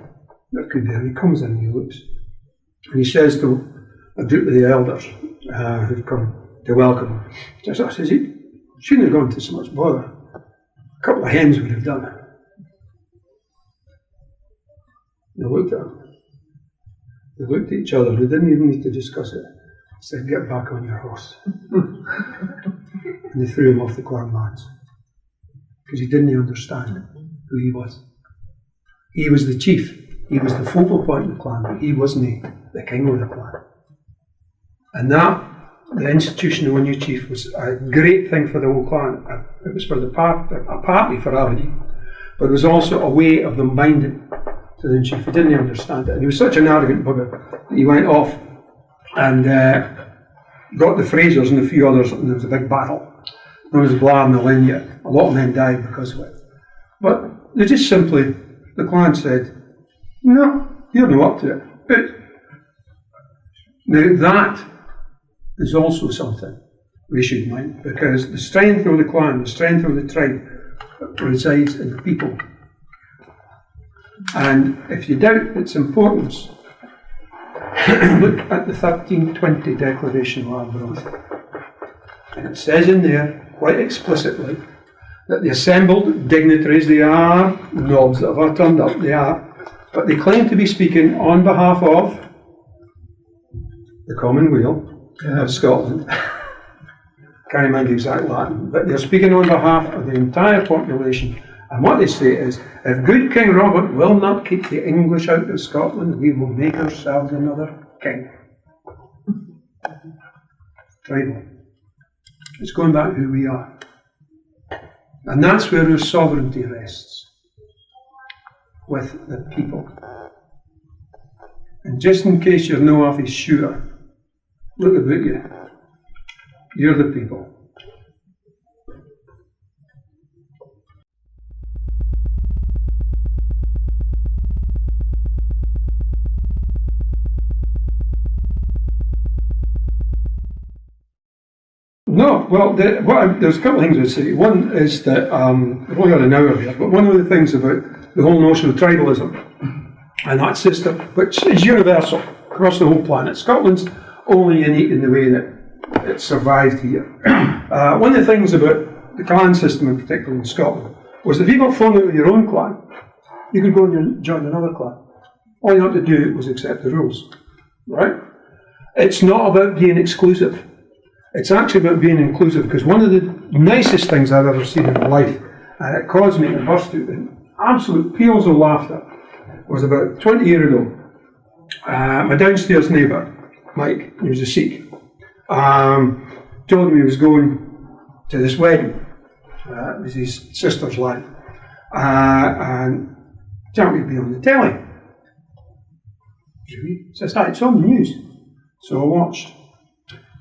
that could be. And he comes in and he looks, and he says to a group of the elders who've come to welcome him. I says, he shouldn't have gone to so much bother. A couple of hens would have done it. They looked at him. They looked at each other. They didn't even need to discuss it. They said, get back on your horse. And they threw him off the clan lands. Because he didn't understand who he was. He was the chief. He was the focal point of the clan, but he wasn't the king of the clan. And that, the institution of a new chief, was a great thing for the whole clan. It was for partly for Aberdeen, but it was also a way of them binding to the new chief. He didn't understand it. And he was such an arrogant bugger that he went off and got the Frasers and a few others, and there was a big battle known as Blar and Linya. A lot of men died because of it. But they just simply, the clan said, no, you're not up to it. But now that is also something we should mind, because the strength of the clan, the strength of the tribe, resides in the people. And if you doubt its importance, look at the 1320 Declaration of Land Growth. And it says in there, quite explicitly, that the assembled dignitaries, they are knobs that have turned up, they are, but they claim to be speaking on behalf of the Commonweal of Scotland. Can't remember the exact Latin, but they're speaking on behalf of the entire population. And what they say is, if good King Robert will not keep the English out of Scotland, we will make ourselves another king. Tribal. It's going back to who we are. And that's where our sovereignty rests. With the people. And just in case you're no off his sure, look about you. You're the people. No, well, there's a couple of things I'd say. One is that, we've only got an hour here, but one of the things about the whole notion of tribalism and that system, which is universal across the whole planet. Scotland's only unique in the way that it survived here. One of the things about the clan system, in particular in Scotland, was if you got flung out of your own clan, you could go and join another clan. All you had to do was accept the rules, right? It's not about being exclusive. It's actually about being inclusive, because one of the nicest things I've ever seen in my life, and it caused me to burst out in absolute peals of laughter, was about 20 years ago. My downstairs neighbour, Mike, he was a Sikh, told me he was going to this wedding. It was his sister's lad. And told me to be on the telly. He says, hi, it's on the news. So I watched.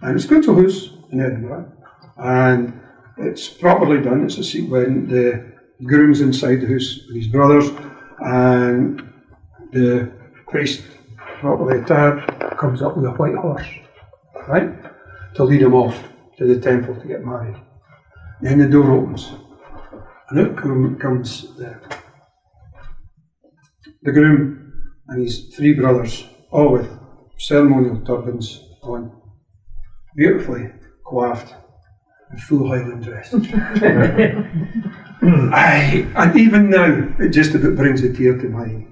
And it's Council House in Edinburgh, and it's properly done. It's a Sikh wedding. The groom's inside the house with his brothers, and the priest, properly attired, comes up with a white horse, right, to lead him off to the temple to get married. Then the door opens, and out comes the groom and his three brothers, all with ceremonial turbans on, beautifully coiffed and full Highland dress. And even now, it just about brings a tear to my eye.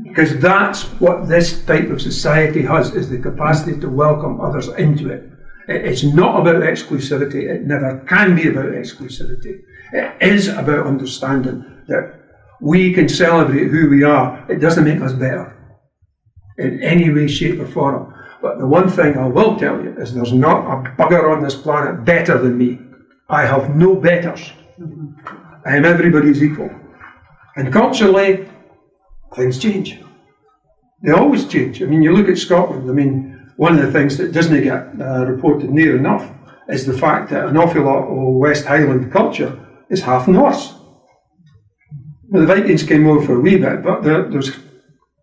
Because that's what this type of society has, is the capacity to welcome others into it. It's not about exclusivity. It never can be about exclusivity. It is about understanding that we can celebrate who we are. It doesn't make us better in any way, shape or form. But the one thing I will tell you is there's not a bugger on this planet better than me. I have no betters. I am everybody's equal. And culturally, things change. They always change. I mean, you look at Scotland, I mean, one of the things that doesn't get reported near enough is the fact that an awful lot of West Highland culture is half Norse. Well, the Vikings came over for a wee bit, but there's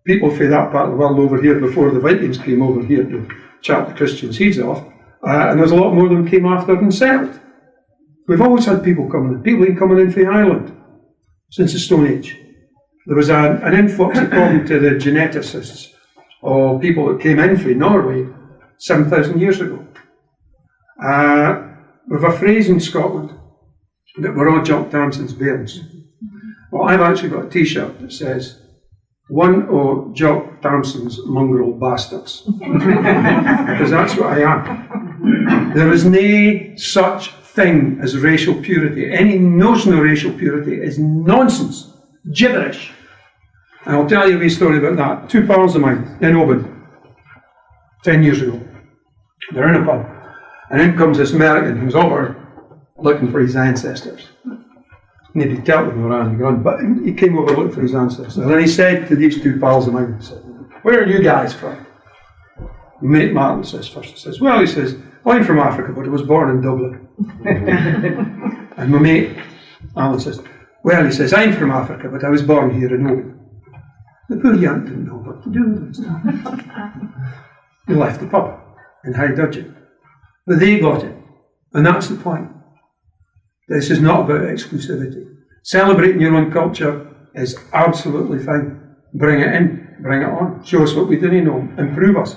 people from that part of the world over here before the Vikings came over here to chop the Christians' heads off, and there's a lot more of them came after and settled. We've always had people coming in from Ireland since the Stone Age. There was an influx, according to the geneticists, of people that came in from Norway 7,000 years ago. We've a phrase in Scotland that we're all Jock Tamson's bairns. Well, I've actually got a t-shirt that says, one of Jock Tamson's mongrel bastards. Because that's what I am. There is no such thing as racial purity. Any notion of racial purity is nonsense, gibberish. And I'll tell you a wee story about that. Two pals of mine in Oban, 10 years ago. They're in a pub, and in comes this American who's over looking for his ancestors. Nobody tell them around the ground, but he came over looking for his ancestors. And then he said to these two pals of mine, he said, "Where are you guys from?" Mate Martin says first. He says, "Well," he says, "I'm from Africa, but I was born in Dublin." And my mate Alan says, "Well," he says, "I'm from Africa, but I was born here in Oban." The poor young didn't know what to do with it. He left the pub in high dudgeon. But they got it. And that's the point. This is not about exclusivity. Celebrating your own culture is absolutely fine. Bring it in, bring it on. Show us what we didn't know, improve us.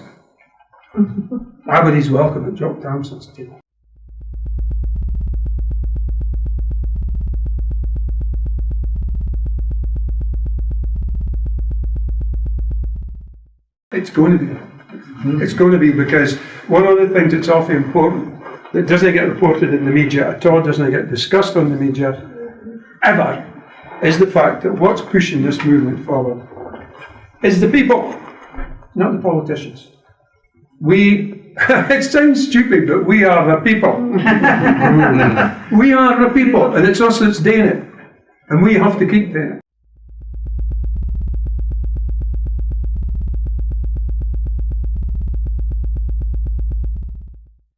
Everybody's welcome at Jock Thompson's table. It's going to be. It's going to be, because one of the things that's awfully important that doesn't get reported in the media at all, doesn't get discussed on the media ever, is the fact that what's pushing this movement forward is the people, not the politicians. It sounds stupid, but we are the people. We are the people, and it's us that's doing it. And we have to keep doing it.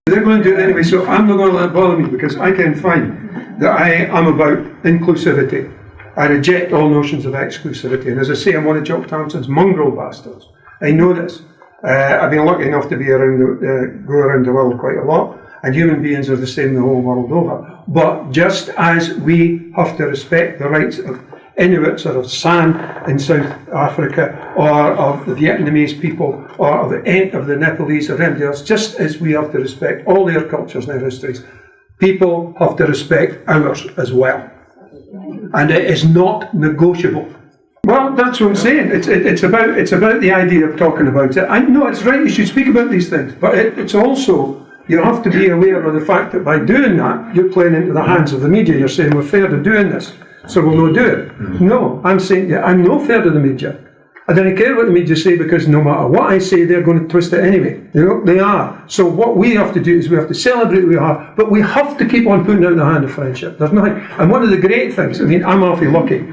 They're going to do it anyway, so I'm not going to let it bother me, because I can find that I am about inclusivity. I reject all notions of exclusivity, and as I say, I'm one of Jock Thompson's mongrel bastards. I know this. I've been lucky enough to be go around the world quite a lot, and human beings are the same the whole world over. But just as we have to respect the rights of Inuits or of San in South Africa, or of the Vietnamese people, or of the Nepalese or anybody else, just as we have to respect all their cultures and their histories, people have to respect ours as well. And it is not negotiable. Well, that's what I'm saying. It's about the idea of talking about it. I know it's right, you should speak about these things, but it's also, you have to be aware of the fact that by doing that, you're playing into the hands of the media. You're saying, we're fair to doing this, so we'll not do it. No, I'm saying, yeah, I'm no fair to the media. I don't care what the media say, because no matter what I say, they're going to twist it anyway. You know, they are. So what we have to do is we have to celebrate who we are, but we have to keep on putting out the hand of friendship. There's nothing. And one of the great things, I mean, I'm awfully lucky.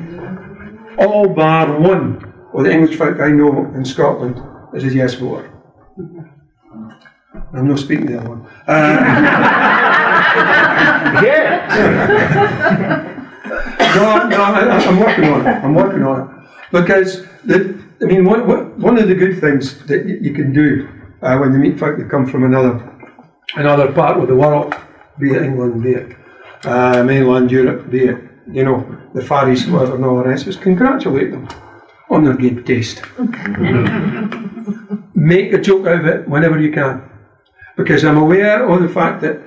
All bar one of the English folk I know in Scotland is a yes voter. I'm not speaking to the other one. I'm working on it. I'm working on it. Because, one of the good things that you can do when you meet folk that come from another part of the world, be it England, be it mainland Europe, be it, the Far East, whatever, and all the rest, is congratulate them on their good taste. Make a joke out of it whenever you can. Because I'm aware of the fact that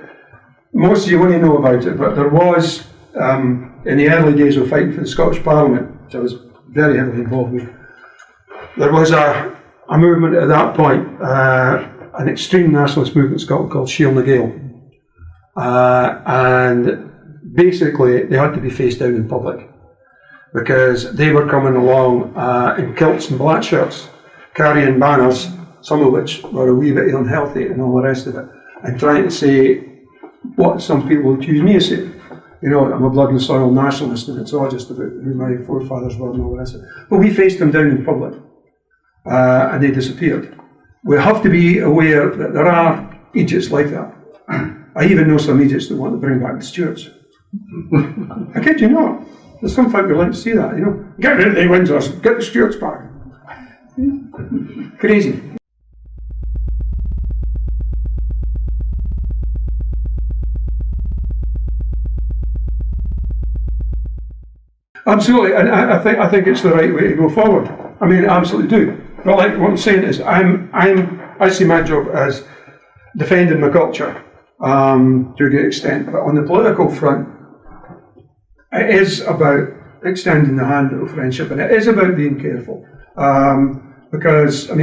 most of you won't know about it, but there was, in the early days of fighting for the Scottish Parliament, which I was very heavily involved with, there was a movement at that point, an extreme nationalist movement in Scotland called Shiel na Gael. And basically they had to be faced down in public, because they were coming along in kilts and black shirts, carrying banners, some of which were a wee bit unhealthy and all the rest of it, and trying to say what some people accuse me of saying. I'm a blood and soil nationalist, and it's all just about who my forefathers were and all the rest of it. But we faced them down in public, and they disappeared. We have to be aware that there are idiots like that. I even know some idiots that want to bring back the Stuarts. I kid you not. There's some folk who like to see that, Get rid of the Windsors, get the Stuarts back. Crazy. Absolutely, and I think it's the right way to go forward. I mean, I absolutely do. But like what I'm saying is, I see my job as defending my culture to a great extent. But on the political front, it is about extending the hand of friendship, and it is about being careful. Because I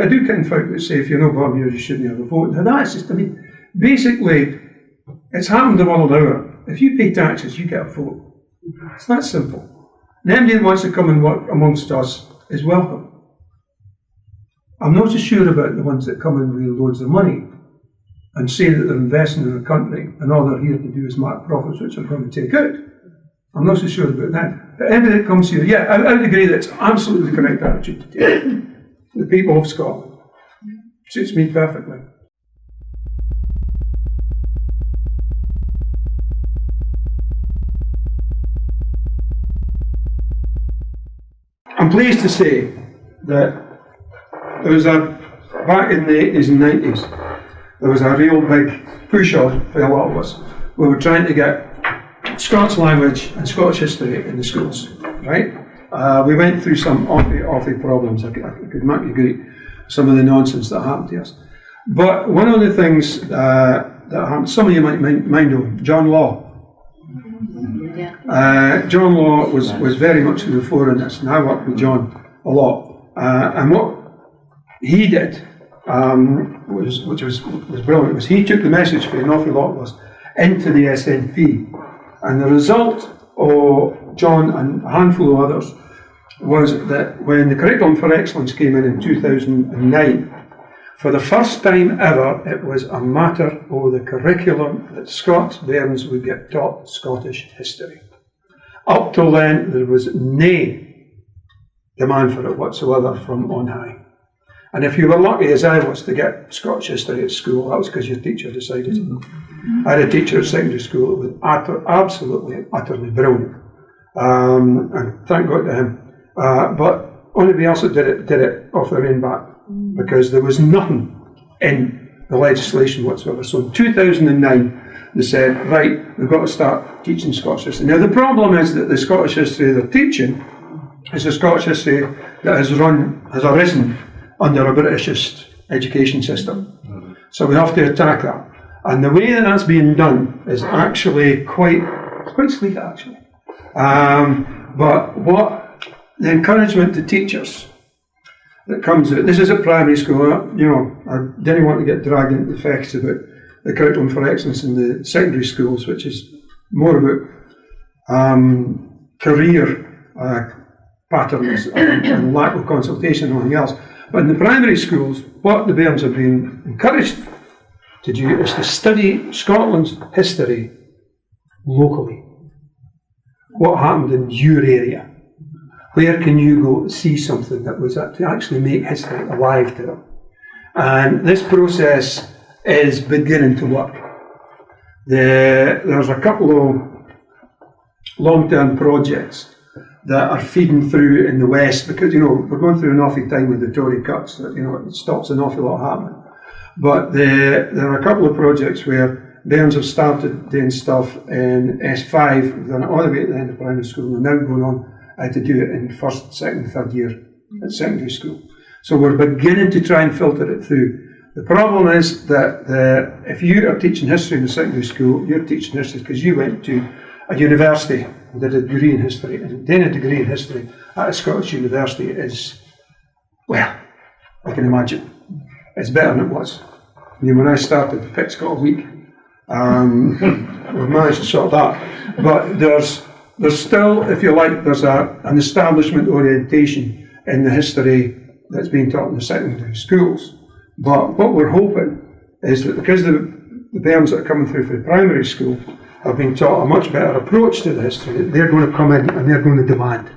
do kind of folk that say, if you're not born here, you shouldn't have a vote. Now that's just, basically, it's happened the world over. If you pay taxes, you get a vote. It's that simple. Anybody that wants to come and work amongst us is welcome. I'm not so sure about the ones that come in with loads of money and say that they're investing in the country and all they're here to do is make profits which they're going to take out. I'm not so sure about that. But anybody that comes here, yeah, I would agree that it's absolutely the correct attitude to take. The people of Scotland. Suits me perfectly. I'm pleased to say that there was back in the 80s and 90s, there was a real big push on for a lot of us. We were trying to get Scots language and Scottish history in the schools, right? We went through some awful problems. I could make you agree some of the nonsense that happened to us. But one of the things that happened, some of you might mind of John Law. John Law was very much to the fore in this, and I worked with John a lot. And what he did, which was brilliant, was he took the message for an awful lot of us into the SNP. And the result of John and a handful of others was that when the Curriculum for Excellence came in 2009, for the first time ever, it was a matter of the curriculum that Scots bairns would get taught Scottish history. Up till then, there was no demand for it whatsoever from on high. And if you were lucky, as I was, to get Scottish history at school, that was because your teacher decided. I had a teacher at secondary school that was absolutely, utterly brilliant. And thank God to him. But anybody else that did it off their own back, because there was nothing in the legislation whatsoever. So in 2009, they said, right, we've got to start teaching Scottish history. Now the problem is that the Scottish history they're teaching is a Scottish history that has arisen under a Britishist education system. So we have to attack that. And the way that that's being done is actually quite sleek, actually. But what the encouragement to teachers that comes out, this is at primary school, I didn't want to get dragged into the facts about the Curriculum for Excellence in the secondary schools, which is more about career patterns and lack of consultation and everything else. But in the primary schools, what the bairns have been encouraged to do is to study Scotland's history locally. What happened in your area? Where can you go to see something that was to actually make history alive to them? And this process is beginning to work. There's a couple of long-term projects that are feeding through in the West, because we're going through an awful time with the Tory cuts. That it stops an awful lot happening. But there are a couple of projects where bairns have started doing stuff in S5, we've done it all the way at the end of primary school, and now going on to do it in first, second, third year at secondary school. So we're beginning to try and filter it through. The problem is that if you are teaching history in the secondary school, you're teaching history because you went to a university and did a degree in history. And doing a degree in history at a Scottish university is, well, I can imagine, it's better than it was. When I started the Pitt Scot a week, we've managed to sort that. But there's still, if you like, there's an establishment orientation in the history that's being taught in the secondary schools. But what we're hoping is that because the bairns that are coming through for the primary school have been taught a much better approach to the history, they're going to come in and they're going to demand.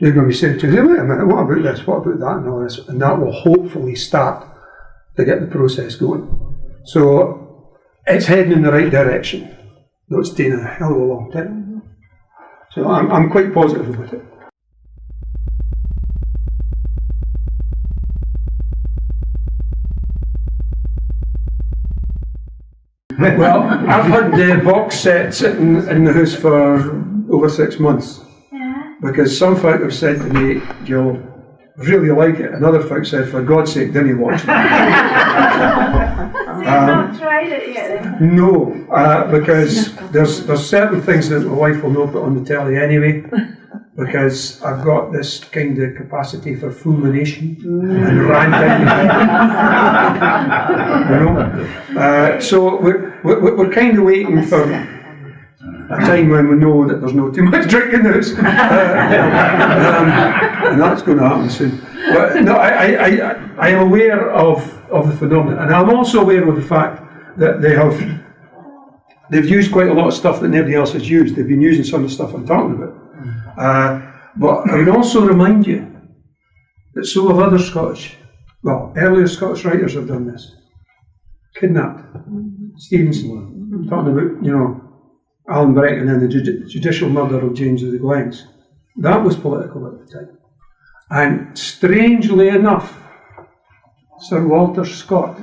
They're going to be saying to us, wait a minute, what about this, what about that and all this? And that will hopefully start to get the process going. So it's heading in the right direction, though it's taken a hell of a long time. So I'm quite positive about it. Well, I've had the box set sitting in the house for over 6 months. Yeah. Because some folk have said to me, you'll really like it, and other folk said, for God's sake, didn't you watch it? So you've not tried it yet then? No, because there's certain things that my wife will not put on the telly anyway, because I've got this kind of capacity for fulmination and ranting. So we're kind of waiting for a time when we know that there's no too much drink in the house, and that's going to happen soon. But no, I am aware of the phenomenon, and I'm also aware of the fact that they've used quite a lot of stuff that nobody else has used. They've been using some of the stuff I'm talking about. But I would also remind you that so have other earlier Scottish writers have done this. Kidnapped. Stevenson, talking about, Alan Brecken and the judicial murder of James of the Glens. That was political at the time. And strangely enough, Sir Walter Scott,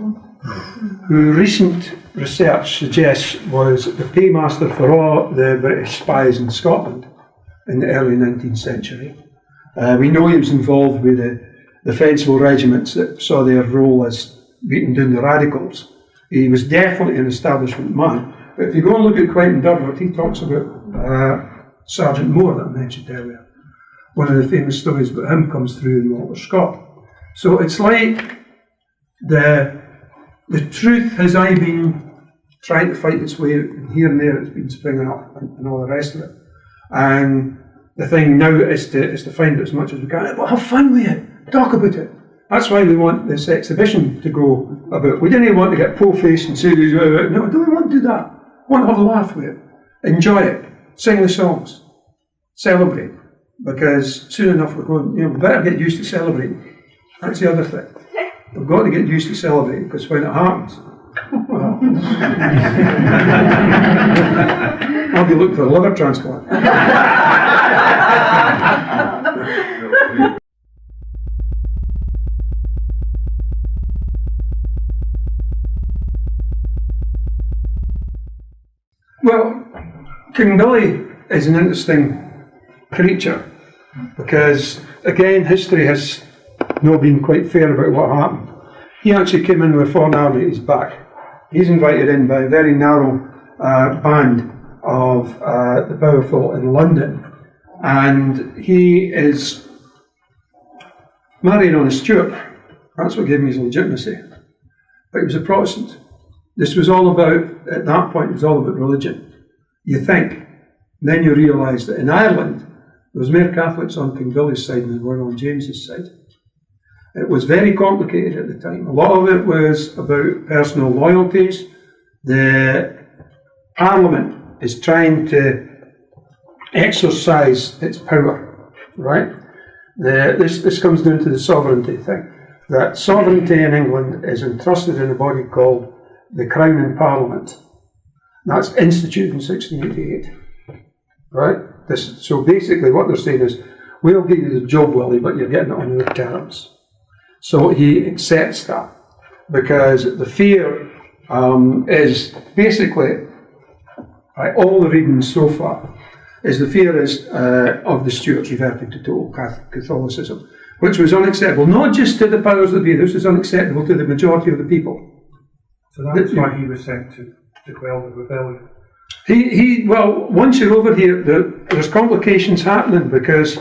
who recent research suggests was the paymaster for all the British spies in Scotland in the early 19th century. We know he was involved with the Fenceville regiments that saw their role as beating down the radicals. He was definitely an establishment man. But if you go and look at Quentin Durward, he talks about Sergeant Moore that I mentioned earlier. One of the famous stories about him comes through in Walter Scott. So it's like the truth has been trying to fight its way here and there, it's been springing up and all the rest of it. And the thing now is to find it as much as we can. But have fun with it. Talk about it. That's why we want this exhibition to go about. We didn't want to get po-faced and say, no, I don't want to do that. I want to have a laugh with it. Enjoy it. Sing the songs. Celebrate. Because soon enough we're going, we better get used to celebrating. That's the other thing. We've got to get used to celebrating, because when it happens, well, I'll be looking for a liver transplant. Well, King Billy is an interesting creature, because again history has not been quite fair about what happened. He actually came in with a foreign army at his back. He's invited in by a very narrow band of the powerful in London, and he is married on a Stuart. That's what gave him his legitimacy. But he was a Protestant. This was all about, at that point, it was all about religion. You think, then you realise that in Ireland, there was more Catholics on King Billy's side than there were on James's side. It was very complicated at the time. A lot of it was about personal loyalties. The Parliament is trying to exercise its power, right? This comes down to the sovereignty thing. That sovereignty in England is entrusted in a body called the Crown and Parliament. That's instituted in 1688, right? So basically what they're saying is, we'll give you the job, Willie, but you're getting it on your terms. So he accepts that, because the fear is basically, all the readings so far, is the fear is of the Stuarts reverting to total Catholicism, which was unacceptable, not just to the powers that be, this was unacceptable to the majority of the people. So that's why he was sent to quell the rebellion. Well, once you're over here, there's complications happening, because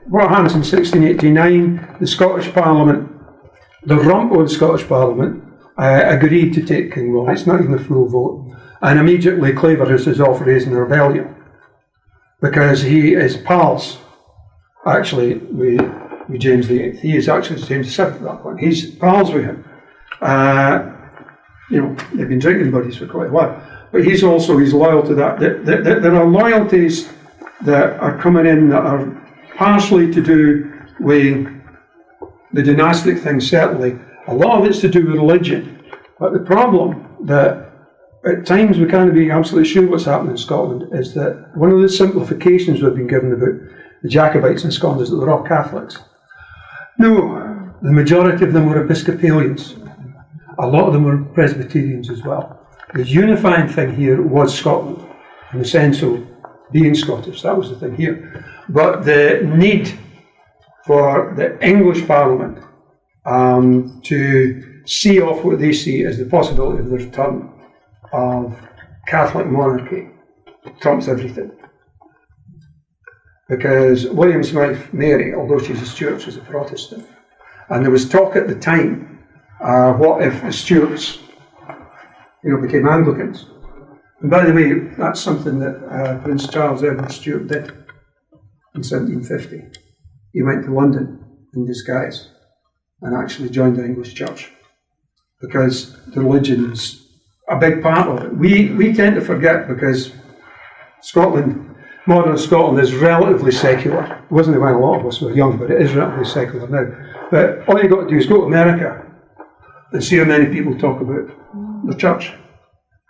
what happens in 1689, the Scottish Parliament, the rump of the Scottish Parliament, agreed to take King Willie. It's not even a full vote. And immediately Claverhouse is off raising a rebellion, because he is pals, actually, with James VIII. He is actually James VII at that point. He's pals with him. They've been drinking buddies for quite a while. But he's loyal to that. There are loyalties that are coming in that are partially to do with the dynastic thing, certainly. A lot of it's to do with religion. But the problem that at times we can't be absolutely sure what's happening in Scotland is that one of the simplifications we've been given about the Jacobites in Scotland is that they're all Catholics. No, the majority of them were Episcopalians. A lot of them were Presbyterians as well. The unifying thing here was Scotland, in the sense of being Scottish. That was the thing here. But the need for the English Parliament to see off what they see as the possibility of the return of Catholic monarchy trumps everything. Because William's wife, Mary, although she's a Stuart, she's a Protestant. And there was talk at the time, what if the Stuarts became Anglicans? And by the way, that's something that Prince Charles Edward Stuart did in 1750. He went to London in disguise and actually joined the English church, because the religion's a big part of it. We tend to forget, because Scotland, modern Scotland, is relatively secular. It wasn't when a lot of us were young, but it is relatively secular now. But all you've got to do is go to America and see how many people talk about the church,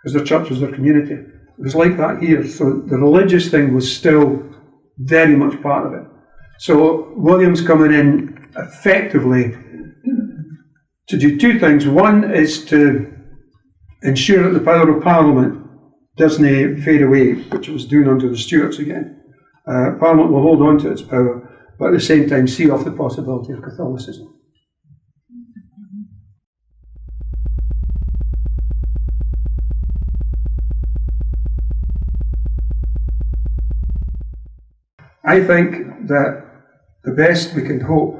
because their church is their community. It was like that here. So the religious thing was still very much part of it. So William's coming in effectively to do two things. One is to ensure that the power of Parliament doesn't fade away, which it was doing under the Stuarts again. Parliament will hold on to its power, but at the same time see off the possibility of Catholicism. I think that the best we can hope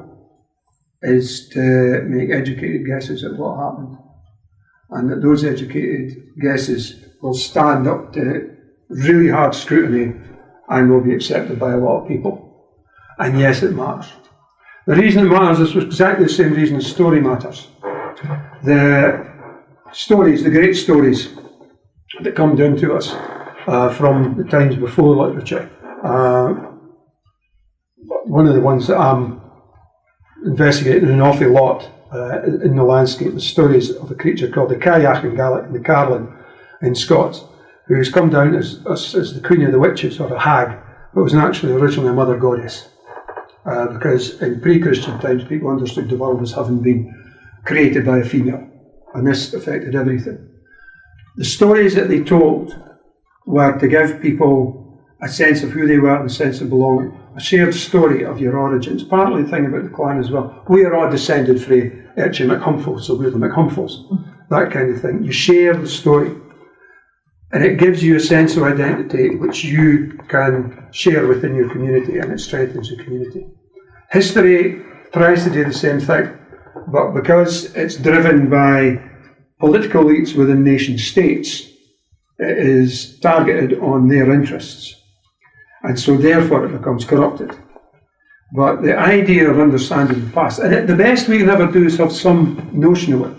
is to make educated guesses at what happened, and that those educated guesses will stand up to really hard scrutiny and will be accepted by a lot of people. And yes, it matters. The reason it matters is exactly the same reason the story matters. The stories, the great stories that come down to us from the times before literature. One of the ones that I'm investigating an awful lot in the landscape is stories of a creature called the Kayak and the Carlin in Scots, who has come down as the queen of the witches, or a hag, but was actually originally a mother goddess. Because in pre-Christian times people understood the world as having been created by a female, and this affected everything. The stories that they told were to give people a sense of who they were and a sense of belonging. A shared story of your origins. Partly the thing about the clan as well. We are all descended from Archie McHumphole, so we're the McHumpholes. That kind of thing. You share the story. And it gives you a sense of identity which you can share within your community, and it strengthens your community. History tries to do the same thing, but because it's driven by political elites within nation states, it is targeted on their interests. And so therefore it becomes corrupted. But the idea of understanding the past, and the best we can ever do is have some notion of it.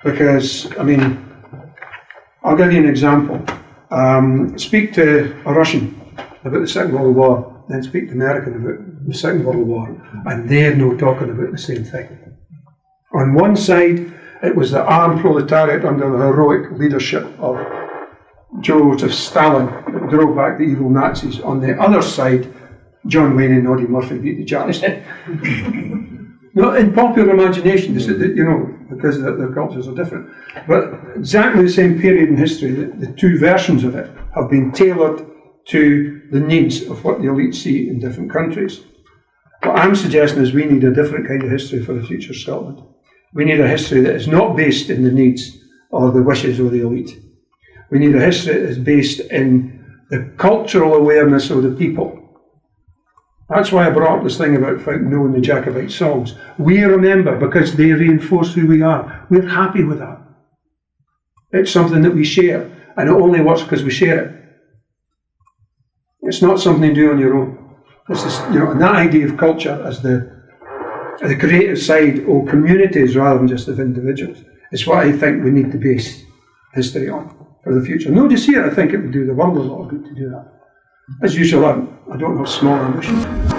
Because, I mean, I'll give you an example. Speak to a Russian about the Second World War, then speak to an American about the Second World War, and they're no talking about the same thing. On one side, it was the armed proletariat under the heroic leadership of Joseph Stalin that drove back the evil Nazis. On the other side, John Wayne and Audie Murphy beat the Jacks. No, in popular imagination, you know, because their cultures are different. But exactly the same period in history, the two versions of it have been tailored to the needs of what the elite see in different countries. What I'm suggesting is we need a different kind of history for the future of Scotland. We need a history that is not based in the needs or the wishes of the elite. We need a history that is based in the cultural awareness of the people. That's why I brought up this thing about knowing the Jacobite songs. We remember because they reinforce who we are. We're happy with that. It's something that we share, and it only works because we share it. It's not something you do on your own. This is, you know, and that idea of culture as the creative side of communities rather than just of individuals is what I think we need to base history on for the future. No, just here, I think it would do the world a lot of good to do that. As usual, I don't have small ambitions.